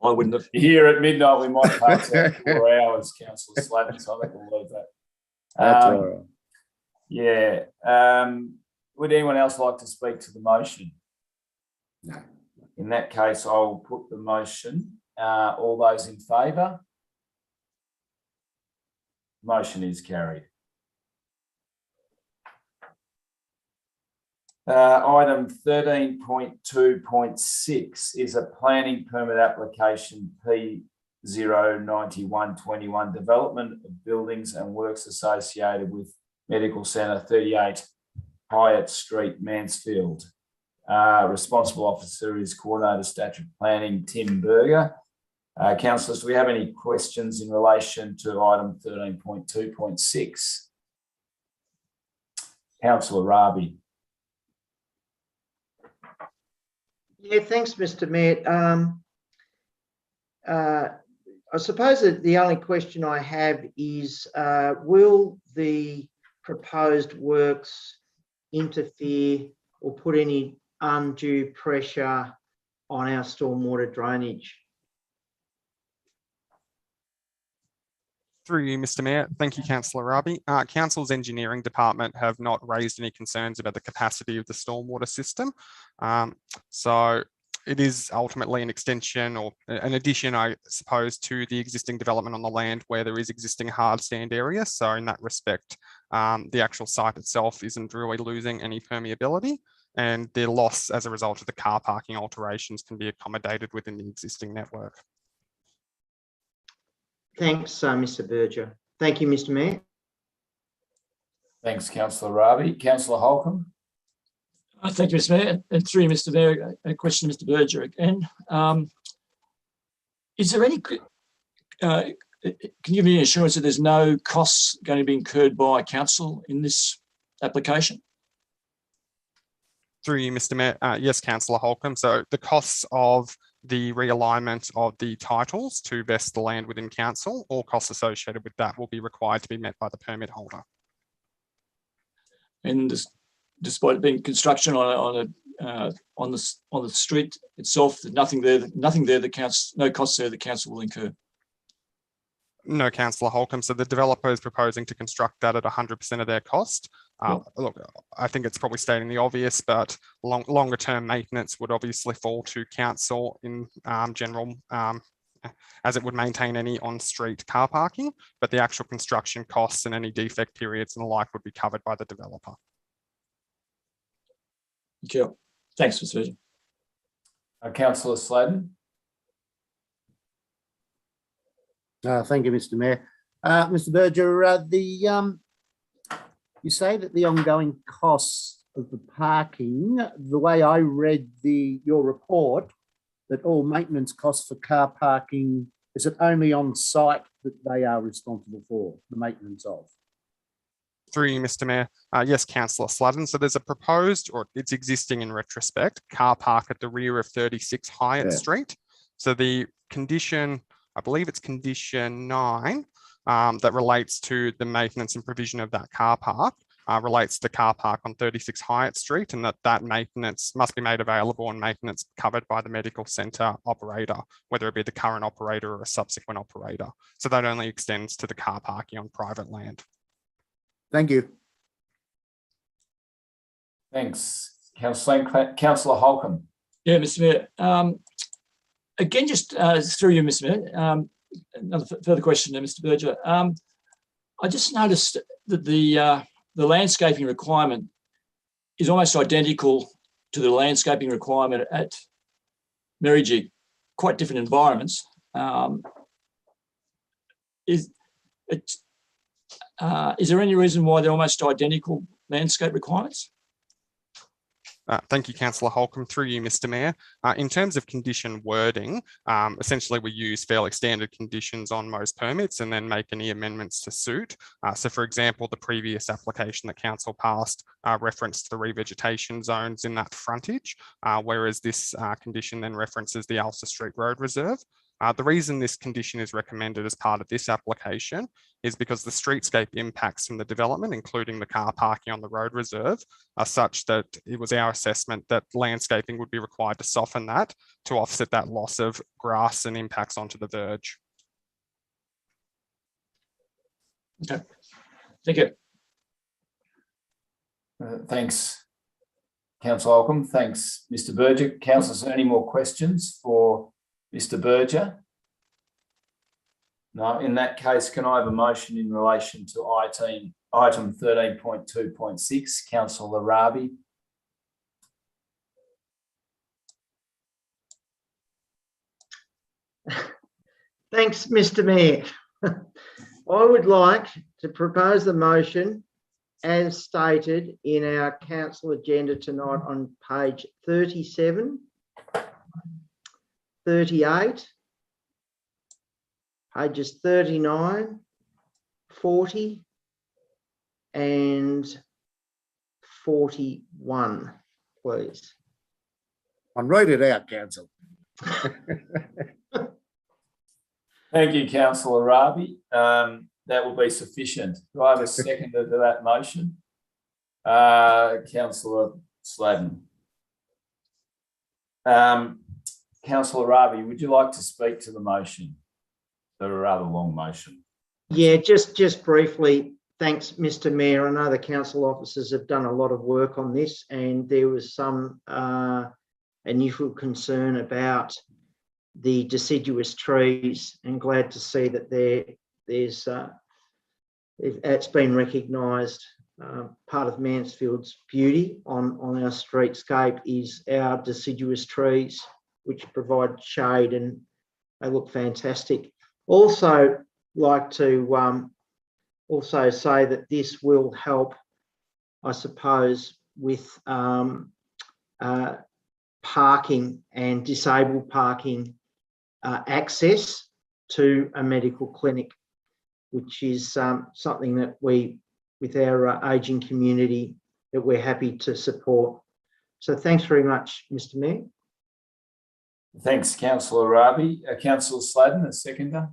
I wouldn't have. Here at midnight, we might pass out 4 hours, Councillor Slatton, so I think we'll leave that. That's all right. Yeah. Would anyone else like to speak to the motion? No. In that case, I'll put the motion. All those in favour? Motion is carried. Item 13.2.6 is a planning permit application P09121, development of buildings and works associated with Medical Centre 38 Hyatt Street, Mansfield. Responsible officer is Coordinator Statutory Planning, Tim Berger. Councillors, do we have any questions in relation to item 13.2.6? Councillor Raby. Yeah, thanks, Mr. Mayor. I suppose that the only question I have is, will the proposed works interfere or put any undue pressure on our stormwater drainage? Through you, Mr. Mayor. Thank you, Councillor Raby. Council's engineering department have not raised any concerns about the capacity of the stormwater system. So it is ultimately an extension or an addition, I suppose, to the existing development on the land where there is existing hard stand area. So in that respect, the actual site itself isn't really losing any permeability, and the loss as a result of the car parking alterations can be accommodated within the existing network. Thanks, Mr. Berger. Thank you, Mr. Mayor. Thanks, Councillor Raby. Councillor Holcomb. Thank you, Mr. Mayor. And through you, Mr. Mayor, a question to Mr. Berger again. Is there any, can you give me assurance that there's no costs going to be incurred by council in this application? Through you, Mr. Mayor. Yes, Councillor Holcomb. So the costs of the realignment of the titles to vest the land within council, all costs associated with that will be required to be met by the permit holder. And despite it being construction on the street itself, nothing there that counts, no costs there the council will incur. No, Councillor Holcomb. So the developer is proposing to construct that at 100% of their cost. Look, I think it's probably stating the obvious, but longer term maintenance would obviously fall to council in general, as it would maintain any on-street car parking, but the actual construction costs and any defect periods and the like would be covered by the developer. Thank you. Thanks, Mr. Virgin. Councillor Sladen. Thank you, Mr. Mayor. Mr. Berger, you say that the ongoing costs of the parking, the way I read your report, that all maintenance costs for car parking, is it only on site that they are responsible for the maintenance of? Through you, Mr. Mayor. Yes, Councillor Sladen. So there's a proposed, or it's existing in retrospect, car park at the rear of 36 Hyatt Street. So the condition, I believe it's condition 9, that relates to the maintenance and provision of that car park, relates to the car park on 36 Hyatt Street, and that maintenance must be made available and maintenance covered by the medical centre operator, whether it be the current operator or a subsequent operator. So that only extends to the car parking on private land. Thank you. Thanks, Councillor Holcomb. Yeah, Mr. Mayor. Again, just through you, Mr. Mayor, another further question to Mr. Berger. I just noticed that the landscaping requirement is almost identical to the landscaping requirement at Merrijig, quite different environments. Is there any reason why they're almost identical landscape requirements? Thank you, Councillor Holcomb. Through you, Mr. Mayor. In terms of condition wording, essentially we use fairly standard conditions on most permits and then make any amendments to suit. So for example, the previous application that council passed referenced the revegetation zones in that frontage, whereas this condition then references the Ulster Street Road Reserve. The reason this condition is recommended as part of this application is because the streetscape impacts from the development, including the car parking on the road reserve, are such that it was our assessment that landscaping would be required to soften that to offset that loss of grass and impacts onto the verge. Okay, thank you. Thanks, Councillor Holcomb. Thanks, Mr. Berger. Councillors, any more questions for Mr. Berger? No, in that case, can I have a motion in relation to item 13.2.6, Councillor Arabi? Thanks, Mr. Mayor. I would like to propose the motion as stated in our council agenda tonight on page 37, 38, pages 39, 40 and 41, please. And write it out, council. Thank you, Councillor Arabi. That will be sufficient. Do I have a seconder to that motion? Councillor Sladen. Councillor Arabi, would you like to speak to the motion? The rather long motion. Yeah, just briefly, thanks, Mr. Mayor. I know the council officers have done a lot of work on this, and there was some initial concern about the deciduous trees, and glad to see that it's been recognised. Part of Mansfield's beauty on our streetscape is our deciduous trees, which provide shade and they look fantastic. Also like to also say that this will help, I suppose, with parking and disabled parking access to a medical clinic, which is something that we, with our ageing community, that we're happy to support. So thanks very much, Mr. Mayor. Thanks, Councillor Arabi. Councillor Sladen, a seconder.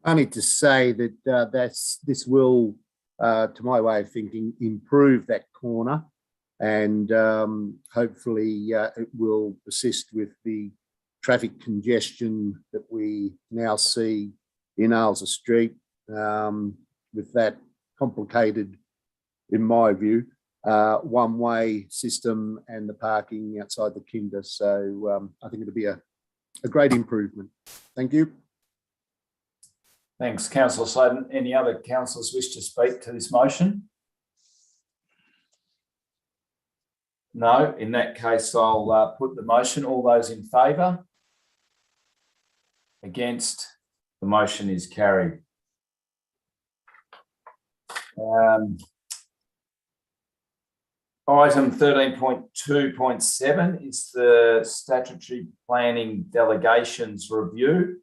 Only to say that this will, to my way of thinking, improve that corner, and hopefully it will assist with the traffic congestion that we now see in Ailsa Street, with that complicated in my view, one-way system and the parking outside the kinder. So I think it'll be a great improvement. Thank you. Thanks, Councillor Sladen. Any other councillors wish to speak to this motion? No. In that case, I'll put the motion. All those in favour? Against? The motion is carried. Item 13.2.7 is the statutory planning delegations review.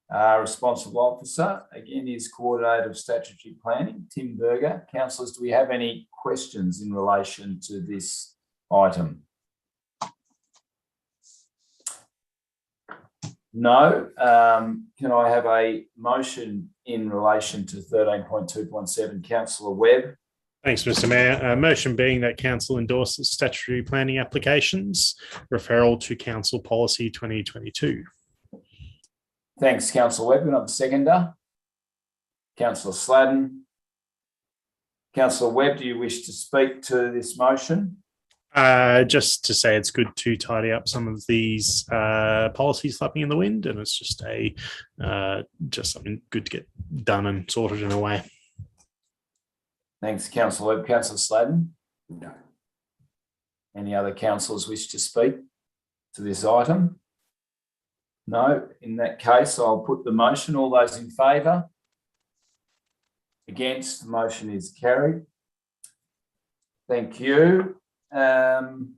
Responsible officer, again, is Coordinator of Statutory Planning, Tim Berger. Councillors, do we have any questions in relation to this item? No. Can I have a motion in relation to 13.2.7? Councillor Webb. Thanks, Mr. Mayor. Motion being that Council endorses statutory planning applications, referral to Council Policy 2022. Thanks, Councillor Webb. Another seconder. Councillor Sladen. Councillor Webb, do you wish to speak to this motion? Just to say it's good to tidy up some of these policies flapping in the wind, and it's just just something good to get done and sorted in a way. Thanks, Councillor Webb. Councillor Sladen? No. Any other councillors wish to speak to this item? No. In that case, I'll put the motion. All those in favour? Against? The motion is carried. Thank you. And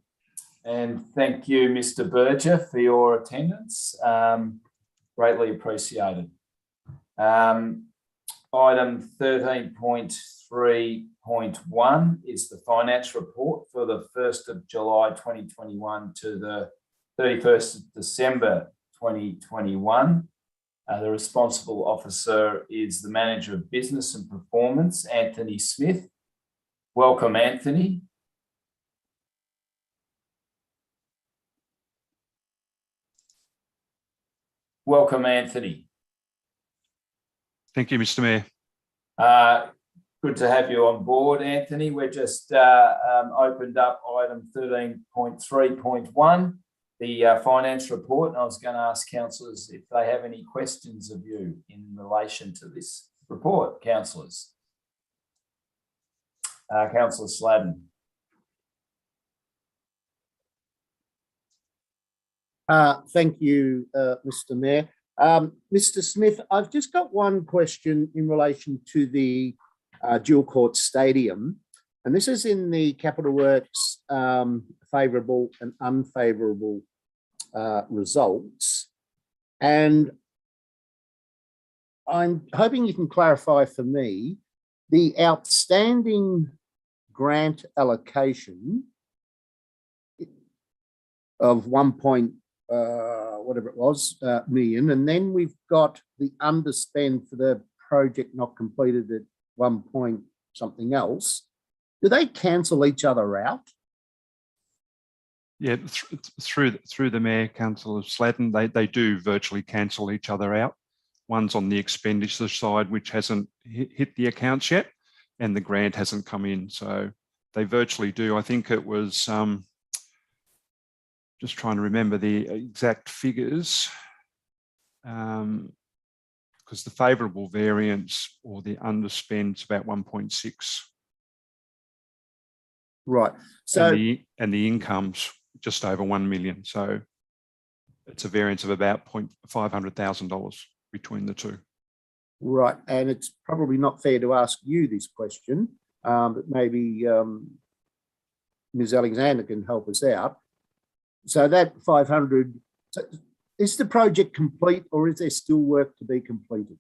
thank you, Mr. Berger, for your attendance. Greatly appreciated. Item 13.3.1 is the financial report for the 1st of July 2021 to the 31st of December 2021. The responsible officer is the Manager of Business and Performance, Anthony Smith. Welcome, Anthony. Welcome, Anthony. Thank you, Mr. Mayor. Good to have you on board, Anthony. We're just opened up item 13.3.1, the finance report, and I was going to ask councillors if they have any questions of you in relation to this report. Councillors. Councillor Sladen. Thank you, Mr. Mayor. Mr. Smith, I've just got one question in relation to the dual court stadium, and this is in the Capital Works favourable and unfavourable results. And I'm hoping you can clarify for me the outstanding grant allocation of whatever it was, million, and then we've got the underspend for the project not completed at 1 point something else. Do they cancel each other out? Yeah, through the Mayor, Councillor Sladen, they do virtually cancel each other out. One's on the expenditure side, which hasn't hit the accounts yet, and the grant hasn't come in. So they virtually do. I think it was, just trying to remember the exact figures, because the favourable variance or the underspend is about 1.6. Right. So and the income's just over 1 million. So it's a variance of about $500,000 between the two. Right, and it's probably not fair to ask you this question, but maybe Ms. Alexander can help us out. So that 500, is the project complete or is there still work to be completed?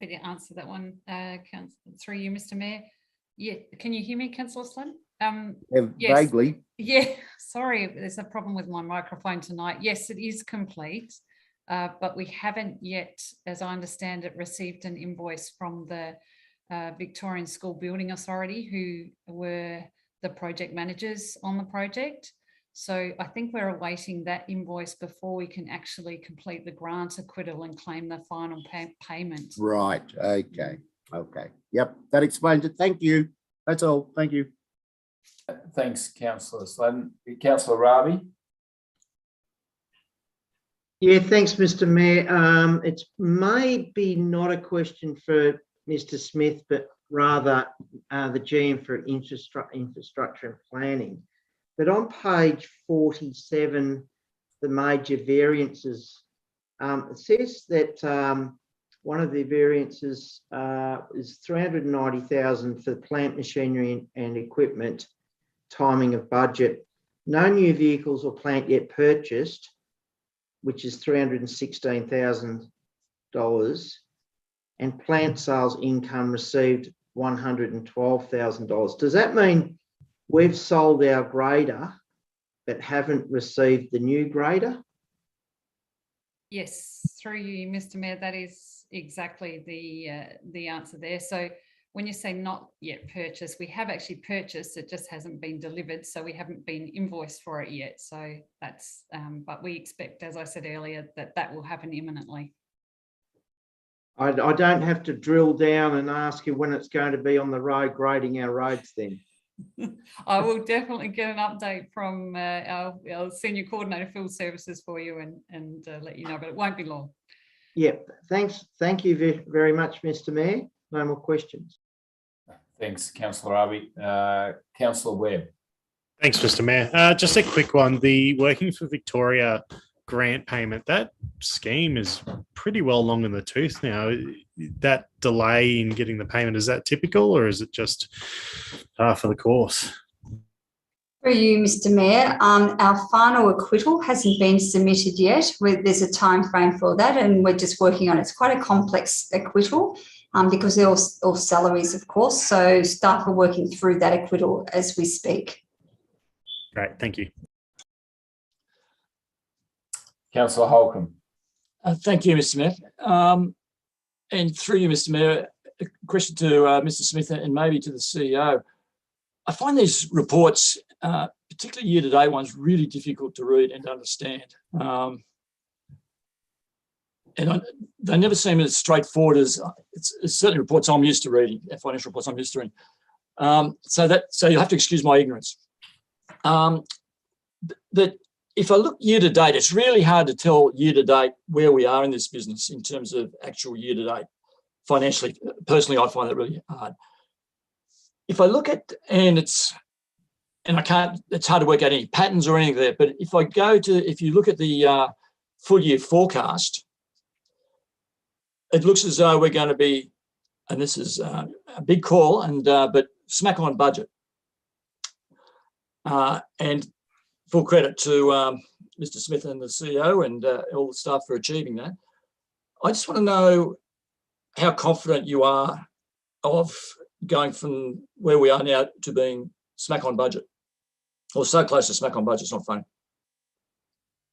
I didn't answer that one, through you, Mr. Mayor. Yeah, can you hear me, Councillor Slade? Yes. Vaguely. Yeah, sorry, there's a problem with my microphone tonight. Yes, it is complete, but we haven't yet, as I understand it, received an invoice from the Victorian School Building Authority, who were the project managers on the project. So I think we're awaiting that invoice before we can actually complete the grant acquittal and claim the final payment. Right, okay. Okay, yep, that explains it. Thank you. That's all. Thank you. Thanks, Councillor Sladden. Councillor Raby? Yeah, thanks, Mr. Mayor. It's maybe not a question for Mr. Smith, but rather the GM for infrastructure and planning. But on page 47, the major variances, it says that one of the variances is 390,000 for plant machinery and equipment, timing of budget. No new vehicles or plant yet purchased, which is $316,000, and plant sales income received $112,000. Does that mean we've sold our grader but haven't received the new grader? Yes, through you, Mr. Mayor, that is exactly the answer there. So when you say not yet purchased, we have actually purchased, it just hasn't been delivered. So we haven't been invoiced for it yet. So that's, but we expect, as I said earlier, that will happen imminently. I don't have to drill down and ask you when it's going to be on the road grading our roads then. I will definitely get an update from our Senior Coordinator Field Services for you and let you know, but it won't be long. Yep, thanks. Thank you very much, Mr. Mayor. No more questions. Thanks, Councillor Raby. Councillor Webb. Thanks, Mr. Mayor. Just a quick one. The Working for Victoria grant payment, that scheme is pretty well long in the tooth now. That delay in getting the payment, is that typical or is it just for the course? For you, Mr. Mayor, our final acquittal hasn't been submitted yet. There's a time frame for that and we're just working on it. It's quite a complex acquittal because they're all salaries, of course. So staff are working through that acquittal as we speak. Great, thank you. Councillor Holcomb. Thank you, Mr. Smith. And through you, Mr. Mayor, a question to Mr. Smith and maybe to the CEO. I find these reports, particularly year-to-date ones, really difficult to read and understand. They never seem as straightforward as it's certainly reports I'm used to reading, financial reports I'm used to reading. So you'll have to excuse my ignorance. That if I look year-to-date, it's really hard to tell year-to-date where we are in this business in terms of actual year-to-date financially. Personally, I find that really hard. If I look at, it's hard to work out any patterns or anything there, but if you look at the full year forecast, it looks as though we're going to be, and this is a big call, but smack on budget. And full credit to Mr. Smith and the CEO and all the staff for achieving that. I just want to know how confident you are of going from where we are now to being smack on budget, or so close to smack on budget. It's not funny.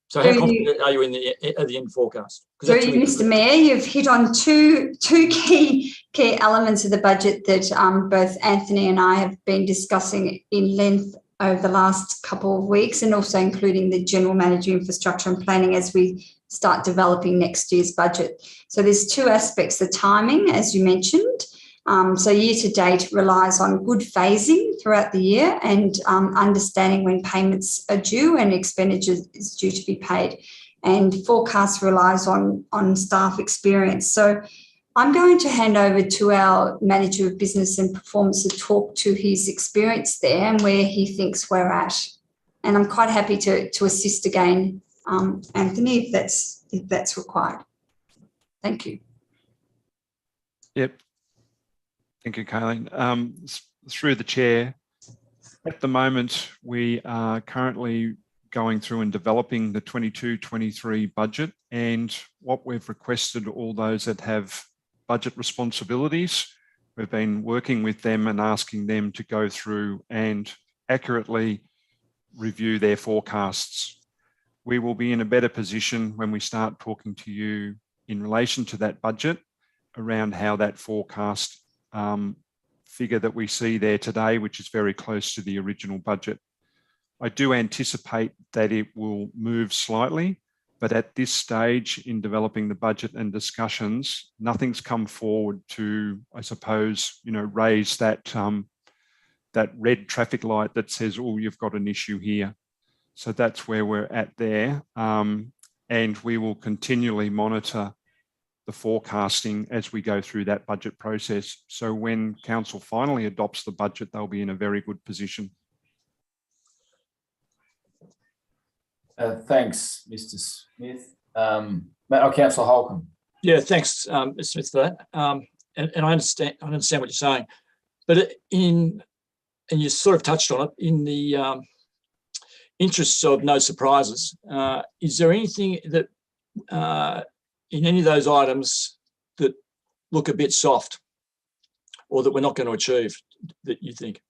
So how confident are you in the end forecast? So Mr. Mayor, you've hit on two key elements of the budget that both Anthony and I have been discussing in length over the last couple of weeks, and also including the General Manager Infrastructure and Planning as we start developing next year's budget. So there's two aspects, the timing, as you mentioned. So year to date relies on good phasing throughout the year and understanding when payments are due and expenditure is due to be paid. And forecast relies on staff experience. So I'm going to hand over to our Manager of Business and Performance to talk to his experience there and where he thinks we're at. And I'm quite happy to assist again, Anthony, if that's required. Thank you. Yep. Thank you, Kayleen. Through the chair, at the moment, we are currently going through and developing the 22-23 budget, and what we've requested all those that have budget responsibilities, we've been working with them and asking them to go through and accurately review their forecasts. We will be in a better position when we start talking to you in relation to that budget around how that forecast figure that we see there today, which is very close to the original budget. I do anticipate that it will move slightly But at this stage in developing the budget and discussions, nothing's come forward to, I suppose, raise that that red traffic light that says, oh, you've got an issue here. So that's where we're at there. And we will continually monitor the forecasting as we go through that budget process. So when council finally adopts the budget, they'll be in a very good position. Thanks, Mr. Smith. Councillor Holcomb. Yeah, thanks, Mr. Smith, for that. And I understand what you're saying, but and you sort of touched on it, in the interests of no surprises, is there anything that in any of those items that look a bit soft or that we're not going to achieve, that you think?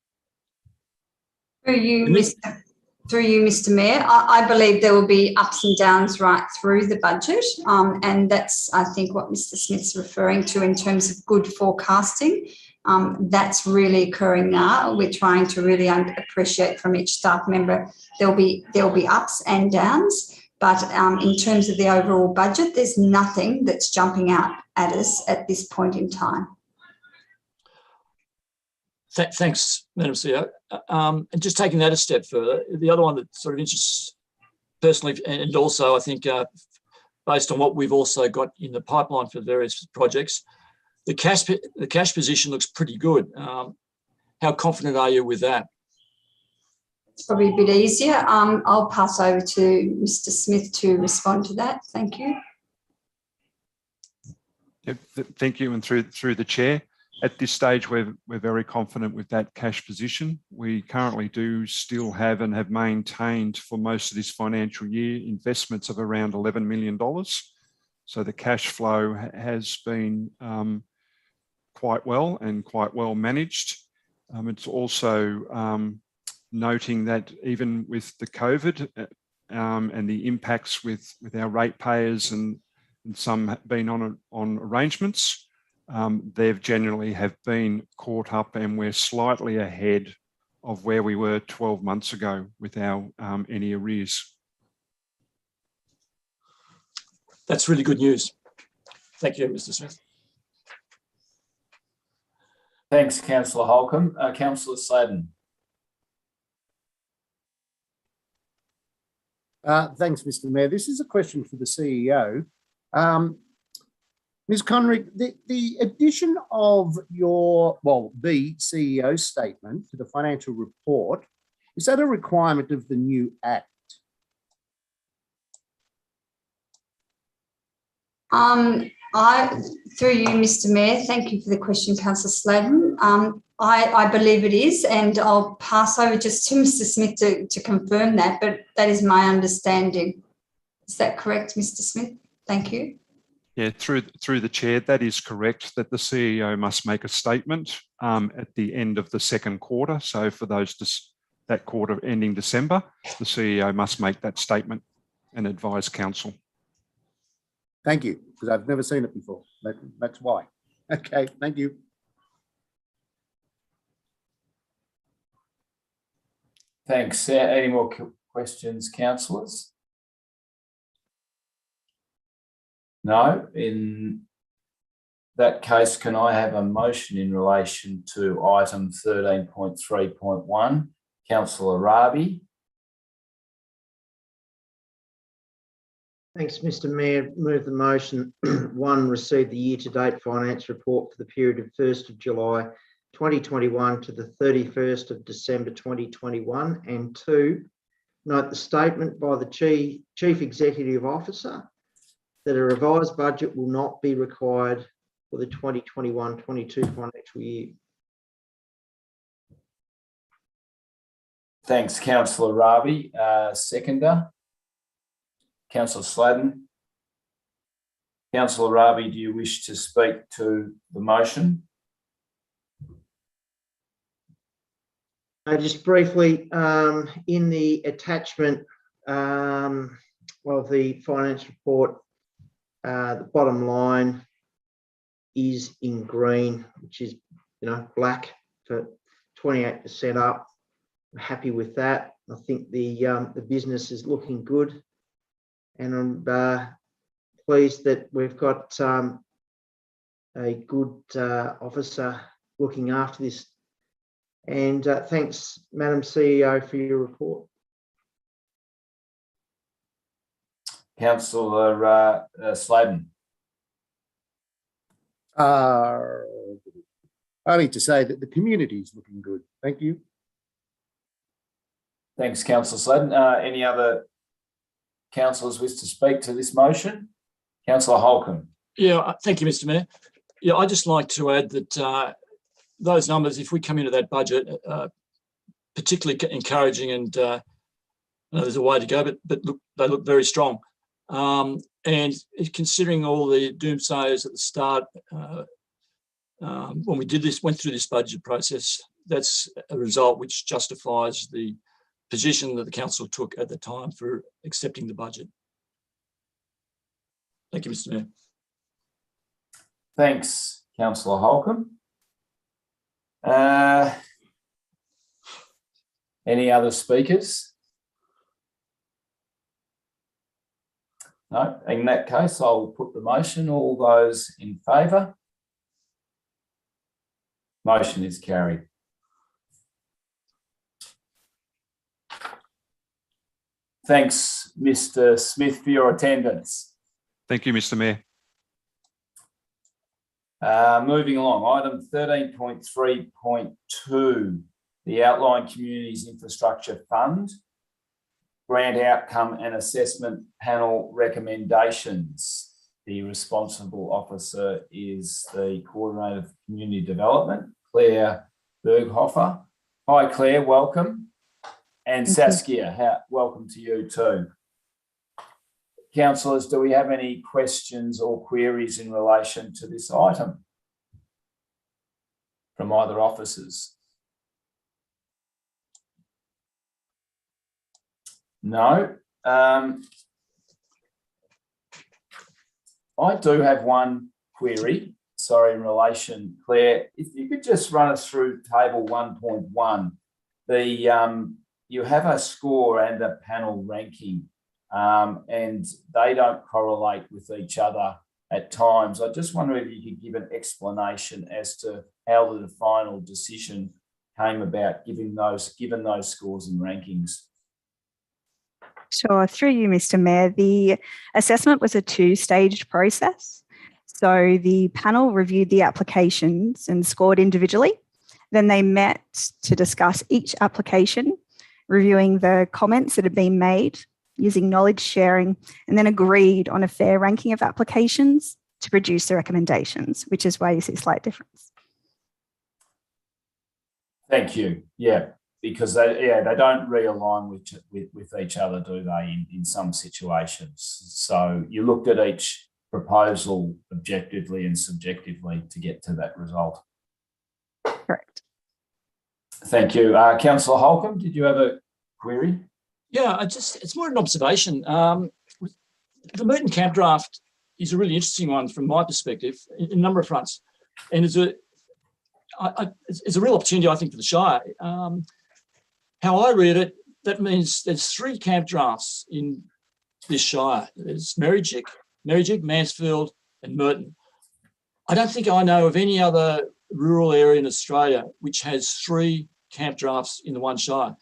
Through you, Mr. Mayor, I believe there will be ups and downs right through the budget, and that's, I think, what Mr. Smith's referring to in terms of good forecasting. That's really occurring now. We're trying to really appreciate from each staff member. There'll be ups and downs, but in terms of the overall budget, there's nothing that's jumping out at us at this point in time. Thanks, Madam CEO. And just taking that a step further, the other one that sort of interests personally, and also I think based on what we've also got in the pipeline for various projects, the cash position looks pretty good. How confident are you with that? It's probably a bit easier. I'll pass over to Mr. Smith to respond to that. Thank you. Yeah, thank you, and through the chair. At this stage, we're very confident with that cash position. We currently do still have and have maintained for most of this financial year investments of around $11 million. So the cash flow has been quite well and quite well managed. It's also noting that even with the COVID and the impacts with our ratepayers and some been on arrangements, they've generally have been caught up, and we're slightly ahead of where we were 12 months ago with our any arrears. That's really good news. Thank you, Mr. Smith. Thanks, Councillor Holcomb. Councillor Sladen. Thanks, Mr. Mayor. This is a question for the CEO. Ms. Conrick, the addition of the CEO statement to the financial report, is that a requirement of the new Act? Through you, Mr. Mayor, thank you for the question, Councillor Sladen. I believe it is, and I'll pass over just to Mr. Smith to confirm that, but that is my understanding. Is that correct, Mr. Smith? Thank you. Yeah, through the chair, that is correct, that the CEO must make a statement at the end of the second quarter. So for that quarter ending December, the CEO must make that statement and advise council. Thank you, because I've never seen it before. That's why. Okay, thank you. Thanks. Any more questions, councillors? No. In that case, can I have a motion in relation to item 13.3.1? Councillor Rabi. Thanks, Mr. Mayor. Move the motion. 1, receive the year-to-date finance report for the period of 1st of July 2021 to the 31st of December 2021. And 2, note the statement by the Chief Executive Officer that a revised budget will not be required for the 2021-22 financial year. Thanks, Councillor Rabi. Seconder. Councillor Sladen. Councillor Rabi, do you wish to speak to the motion? Just briefly, in the attachment of the finance report, the bottom line is in green, which is black for 28% up. I'm happy with that. I think the business is looking good. And I'm pleased that we've got a good officer looking after this. And thanks, Madam CEO, for your report. Councillor Sladen. Only to say that the community is looking good. Thank you. Thanks, Councillor Sladen. Any other councillors wish to speak to this motion? Councillor Holcomb. Yeah, thank you, Mr. Mayor. Yeah, I'd just like to add that those numbers, if we come into that budget, particularly encouraging, and there's a way to go, but look, they look very strong. And considering all the doomsayers at the start, when we went through this budget process, that's a result which justifies the position that the council took at the time for accepting the budget. Thank you, Mr. Mayor. Thanks, Councillor Holcomb. Any other speakers? No, in that case, I'll put the motion. All those in favour? Motion is carried. Thanks, Mr. Smith, for your attendance. Thank you, Mr. Mayor. Moving along, item 13.3.2, the Outlying Communities Infrastructure Fund, Grant Outcome and Assessment Panel Recommendations. The responsible officer is the Coordinator of Community Development, Claire Berghofer. Hi, Claire, welcome. And Saskia, welcome to you too. Councillors, do we have any questions or queries in relation to this item from either officers? No. I do have one query, sorry, in relation, Claire, if you could just run us through table 1.1. You have a score and a panel ranking, and they don't correlate with each other at times. I just wonder if you could give an explanation as to how the final decision came about, given those scores and rankings. Sure, through you, Mr. Mayor. The assessment was a two-staged process. So the panel reviewed the applications and scored individually. Then they met to discuss each application, reviewing the comments that had been made, using knowledge sharing, and then agreed on a fair ranking of applications to produce the recommendations, which is why you see a slight difference. Thank you. Yeah, because they don't realign with each other, do they, in some situations? So you looked at each proposal objectively and subjectively to get to that result. Correct. Thank you. Councillor Holcomb, did you have a query? Yeah, it's more an observation. The Merton Camp draft is a really interesting one from my perspective in a number of fronts. And it's a real opportunity, I think, for the Shire. How I read it, that means there's 3 camp drafts in this Shire. There's Merrijig, Mansfield and Merton. I don't think I know of any other rural area in Australia which has 3 camp drafts in the one Shire.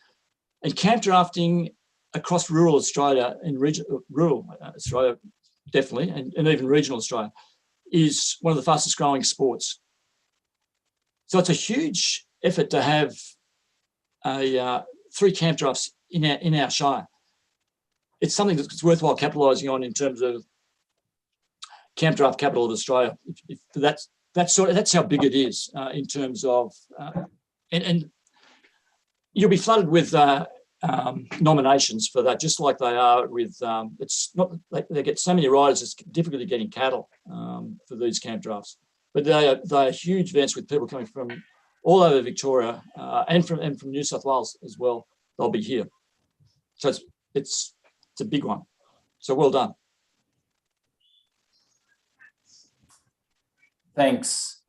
And camp drafting across rural Australia and rural Australia, definitely, and even regional Australia, is one of the fastest growing sports. So it's a huge effort to have 3 camp drafts in our Shire. It's something that's worthwhile capitalising on in terms of camp draft capital of Australia. That's how big it is in terms of, and you'll be flooded with nominations for that, just like they are with. It's not they get so many riders. It's difficult getting cattle for these camp drafts, but they are huge events with people coming from all over Victoria and from New South Wales as well. They'll be here, so it's a big one. So well done. Thanks,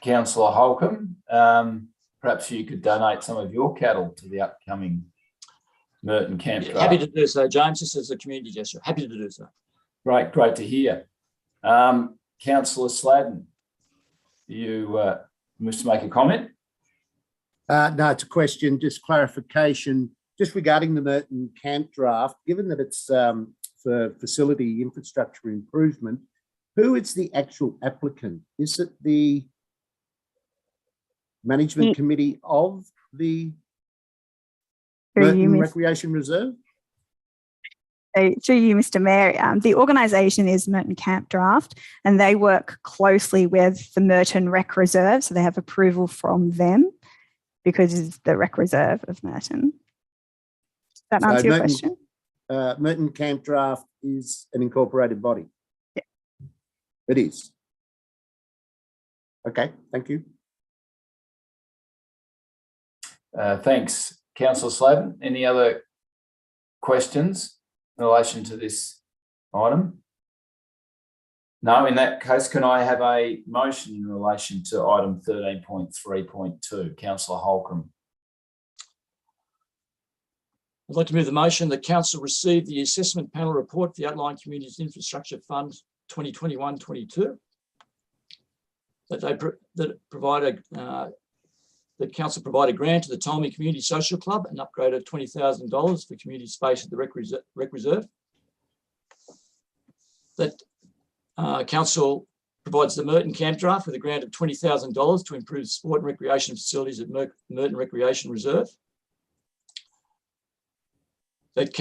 Councillor Holcomb. Perhaps you could donate some of your cattle to the upcoming Merton Camp draft. Happy to do so, James. This is a community gesture. Happy to do so. Great to hear. Councillor Sladden, you wish to make a comment? No, it's a question, just clarification, just regarding the Merton Camp draft, given that it's for facility infrastructure improvement, who is the actual applicant? Is it the management committee of the Merton Recreation Reserve? Through you, Mr. Mayor, the organisation is Merton Camp Draft, and they work closely with the Merton Rec Reserve, so they have approval from them because it's the Rec Reserve of Merton. Does that answer your question? Merton Camp Draft is an incorporated body? Yeah. It is? Okay, thank you. Thanks, Councillor Sladden. Any other questions in relation to this item? No, in that case, can I have a motion in relation to item 13.3.2? Councillor Holcomb. I'd like to move the motion that council receive the assessment panel report for the Outlying Communities Infrastructure Fund 2021-22. That council provide a grant to the Ptolemy Community Social Club and upgrade of $20,000 for community space at the Rec Reserve. That council provides the Merton Camp Draft with a grant of $20,000 to improve sport and recreation facilities at Merton Recreation Reserve. That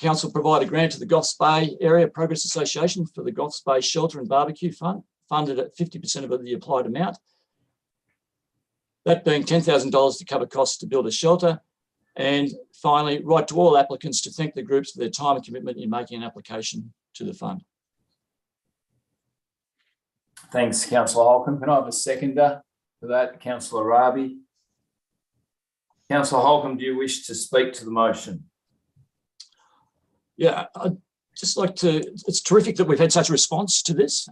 council provide a grant to the Goffs Bay Area Progress Association for the Goffs Bay Shelter and Barbecue Fund, funded at 50% of the applied amount. That being $10,000 to cover costs to build a shelter. And finally, write to all applicants to thank the groups for their time and commitment in making an application to the fund. Thanks, Councillor Holcomb. Can I have a seconder for that? Councillor Raby. Councillor Holcomb, do you wish to speak to the motion? Yeah, I'd just like to, it's terrific that we've had such a response to this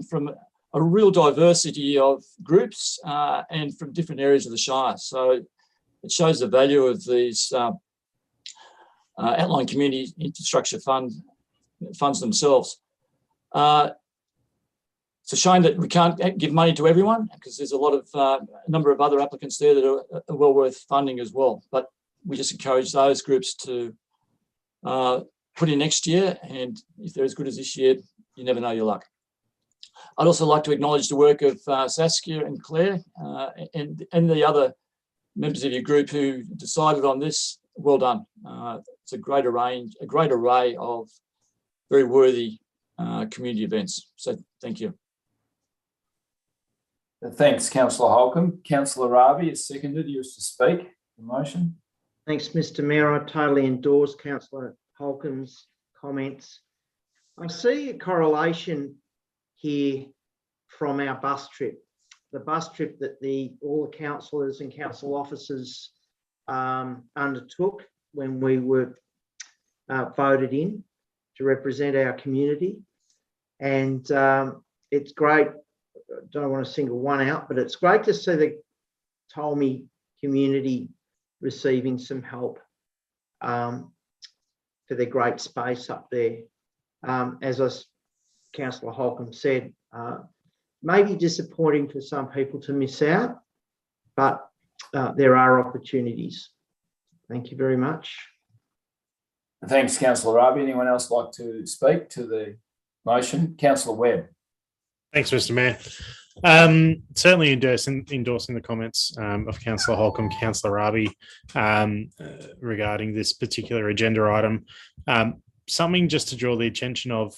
from a real diversity of groups and from different areas of the Shire. So it shows the value of these outlying community infrastructure funds themselves. It's a shame that we can't give money to everyone because there's a number of other applicants there that are well worth funding as well. But we just encourage those groups to put in next year, and if they're as good as this year, you never know your luck. I'd also like to acknowledge the work of Saskia and Claire and the other members of your group who decided on this. Well done. It's a great array of very worthy community events. So thank you. Thanks, Councillor Holcomb. Councillor Raby is seconded. You wish to speak the motion? Thanks, Mr. Mayor. I totally endorse Councillor Holcomb's comments. I see a correlation here from our bus trip, the bus trip that all the councillors and council officers undertook when we were voted in to represent our community. And it's great, I don't want to single one out, but it's great to see the Ptolemy community receiving some help for their great space up there. As Councillor Holcomb said, maybe disappointing for some people to miss out, but there are opportunities. Thank you very much. Thanks, Councillor Raby. Anyone else like to speak to the motion? Councillor Webb. Thanks, Mr. Mayor. Certainly endorsing the comments of Councillor Holcomb, Councillor Raby regarding this particular agenda item. Something just to draw the attention of,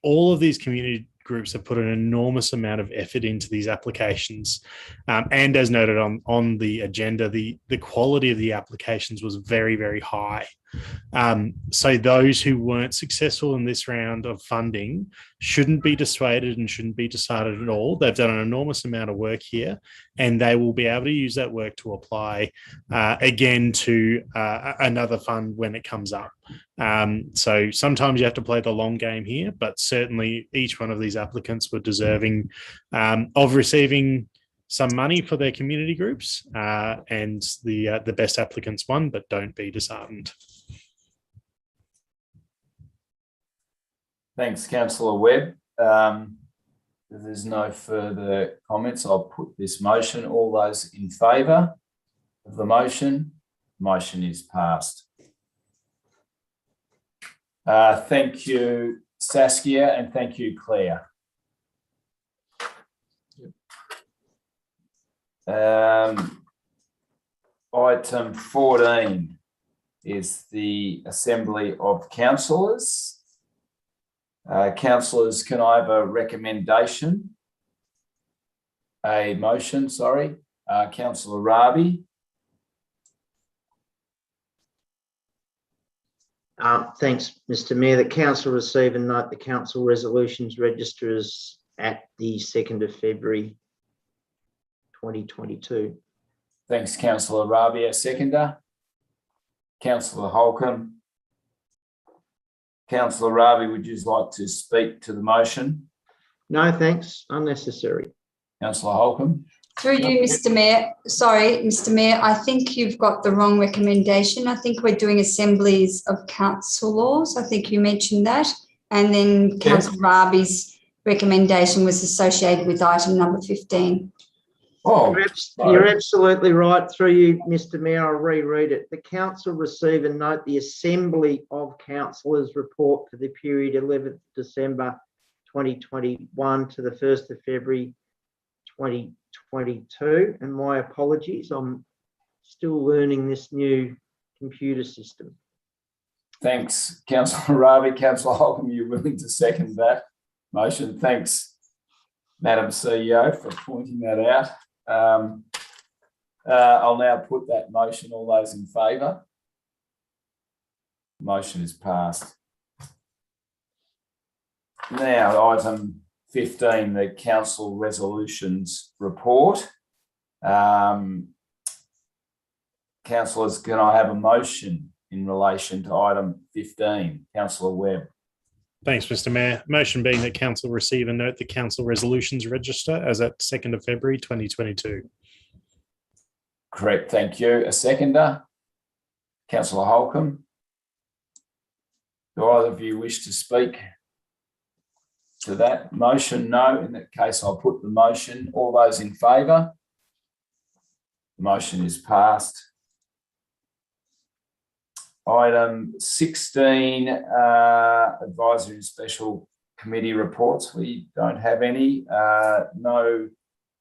all of these community groups have put an enormous amount of effort into these applications. And as noted on the agenda, the quality of the applications was very, very high. So those who weren't successful in this round of funding shouldn't be dissuaded and shouldn't be decided at all. They've done an enormous amount of work here, and they will be able to use that work to apply again to another fund when it comes up. So sometimes you have to play the long game here, but certainly each one of these applicants were deserving of receiving some money for their community groups, and the best applicants won, but don't be disheartened. Thanks, Councillor Webb. If there's no further comments, I'll put this motion. All those in favour of the motion? Motion is passed. Thank you, Saskia, and thank you, Claire. Item 14 is the Assembly of Councillors. Councillors, can I have a recommendation? A motion, sorry. Councillor Rabi. Thanks, Mr. Mayor. The council receive and note the council resolutions registers at the 2nd of February 2022. Thanks, Councillor Rabi. A seconder. Councillor Holcomb. Councillor Rabi, would you like to speak to the motion? No, thanks. Unnecessary. Councillor Holcomb. Through you, Mr. Mayor. Sorry, Mr. Mayor, I think you've got the wrong recommendation. I think we're doing assemblies of councillors. I think you mentioned that. And then Councillor Rabi's recommendation was associated with item number 15. Oh, you're absolutely right. Through you, Mr. Mayor, I'll reread it. The council receive and note the Assembly of Councillors report for the period 11th December 2021 to the 1st of February 2022. And my apologies, I'm still learning this new computer system. Thanks, Councillor Rabi. Councillor Holcomb, you're willing to second that motion? Thanks, Madam CEO, for pointing that out. I'll now put that motion. All those in favour? Motion is passed. Now, item 15, the council resolutions report. Councillors, can I have a motion in relation to item 15? Councillor Webb. Thanks, Mr. Mayor. Motion being that council receive and note the council resolutions register as at 2nd of February 2022. Correct, thank you. A seconder? Councillor Holcomb. Do either of you wish to speak to that motion? No. In that case, I'll put the motion. All those in favour? The motion is passed. Item 16, advisory and special committee reports. We don't have any. No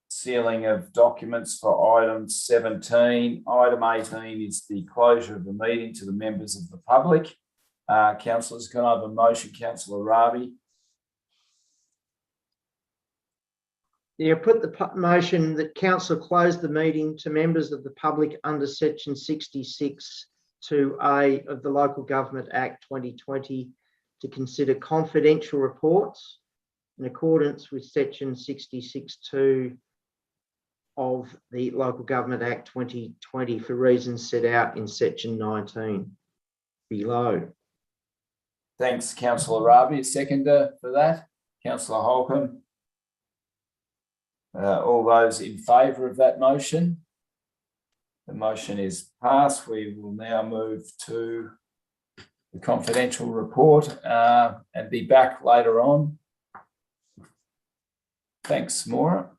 sealing of documents for item 17. Item 18 is the closure of the meeting to the members of the public. Councillors, can I have a motion? Councillor Rabi. Yeah, put the motion that council close the meeting to members of the public under section 66(2)(a) of the Local Government Act 2020 to consider confidential reports in accordance with section 66(2) of the Local Government Act 2020 for reasons set out in section 19 below. Thanks, Councillor Rabi. A seconder for that? Councillor Holcomb. All those in favour of that motion? The motion is passed. We will now move to the confidential report and be back later on. Thanks, Maura.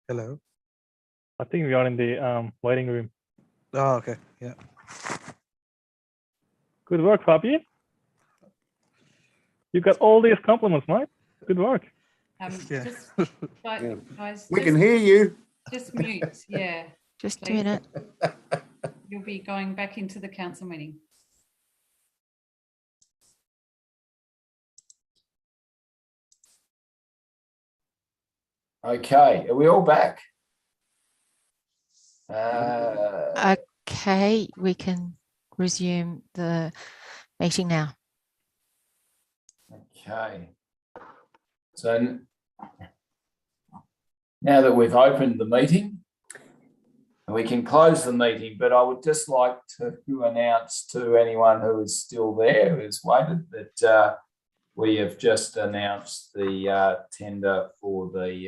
Hello. I think we are in the waiting room. Oh, okay. Yeah. Good work, Fabi. You got all these compliments, mate. Good work. Yeah. Just, guys, We can hear you. just mute. Yeah, Just a please. minute. You'll be going back into the council meeting. Okay, are we all back? Okay, we can resume the meeting now. Okay. So now that we've opened the meeting, we can close the meeting, but I would just like to announce to anyone who is still there, who's waited, that we have just announced the tender for the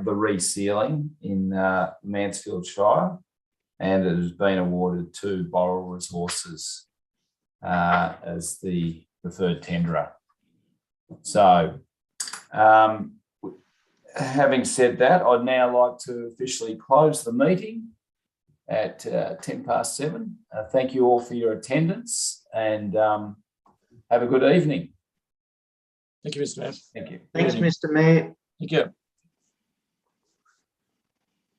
resealing in Mansfield Shire, and it has been awarded to Boral Resources as the preferred tenderer. So, having said that, I'd now like to officially close the meeting at 7:10. Thank you all for your attendance, and have a good evening. Thank you, Mr. Mayor. Thank you. Thanks, Mr. Mayor. Thank you.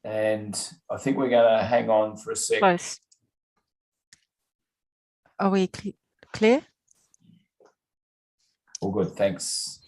And I think we're going to hang on for a second. Close. Are we clear? All good, thanks.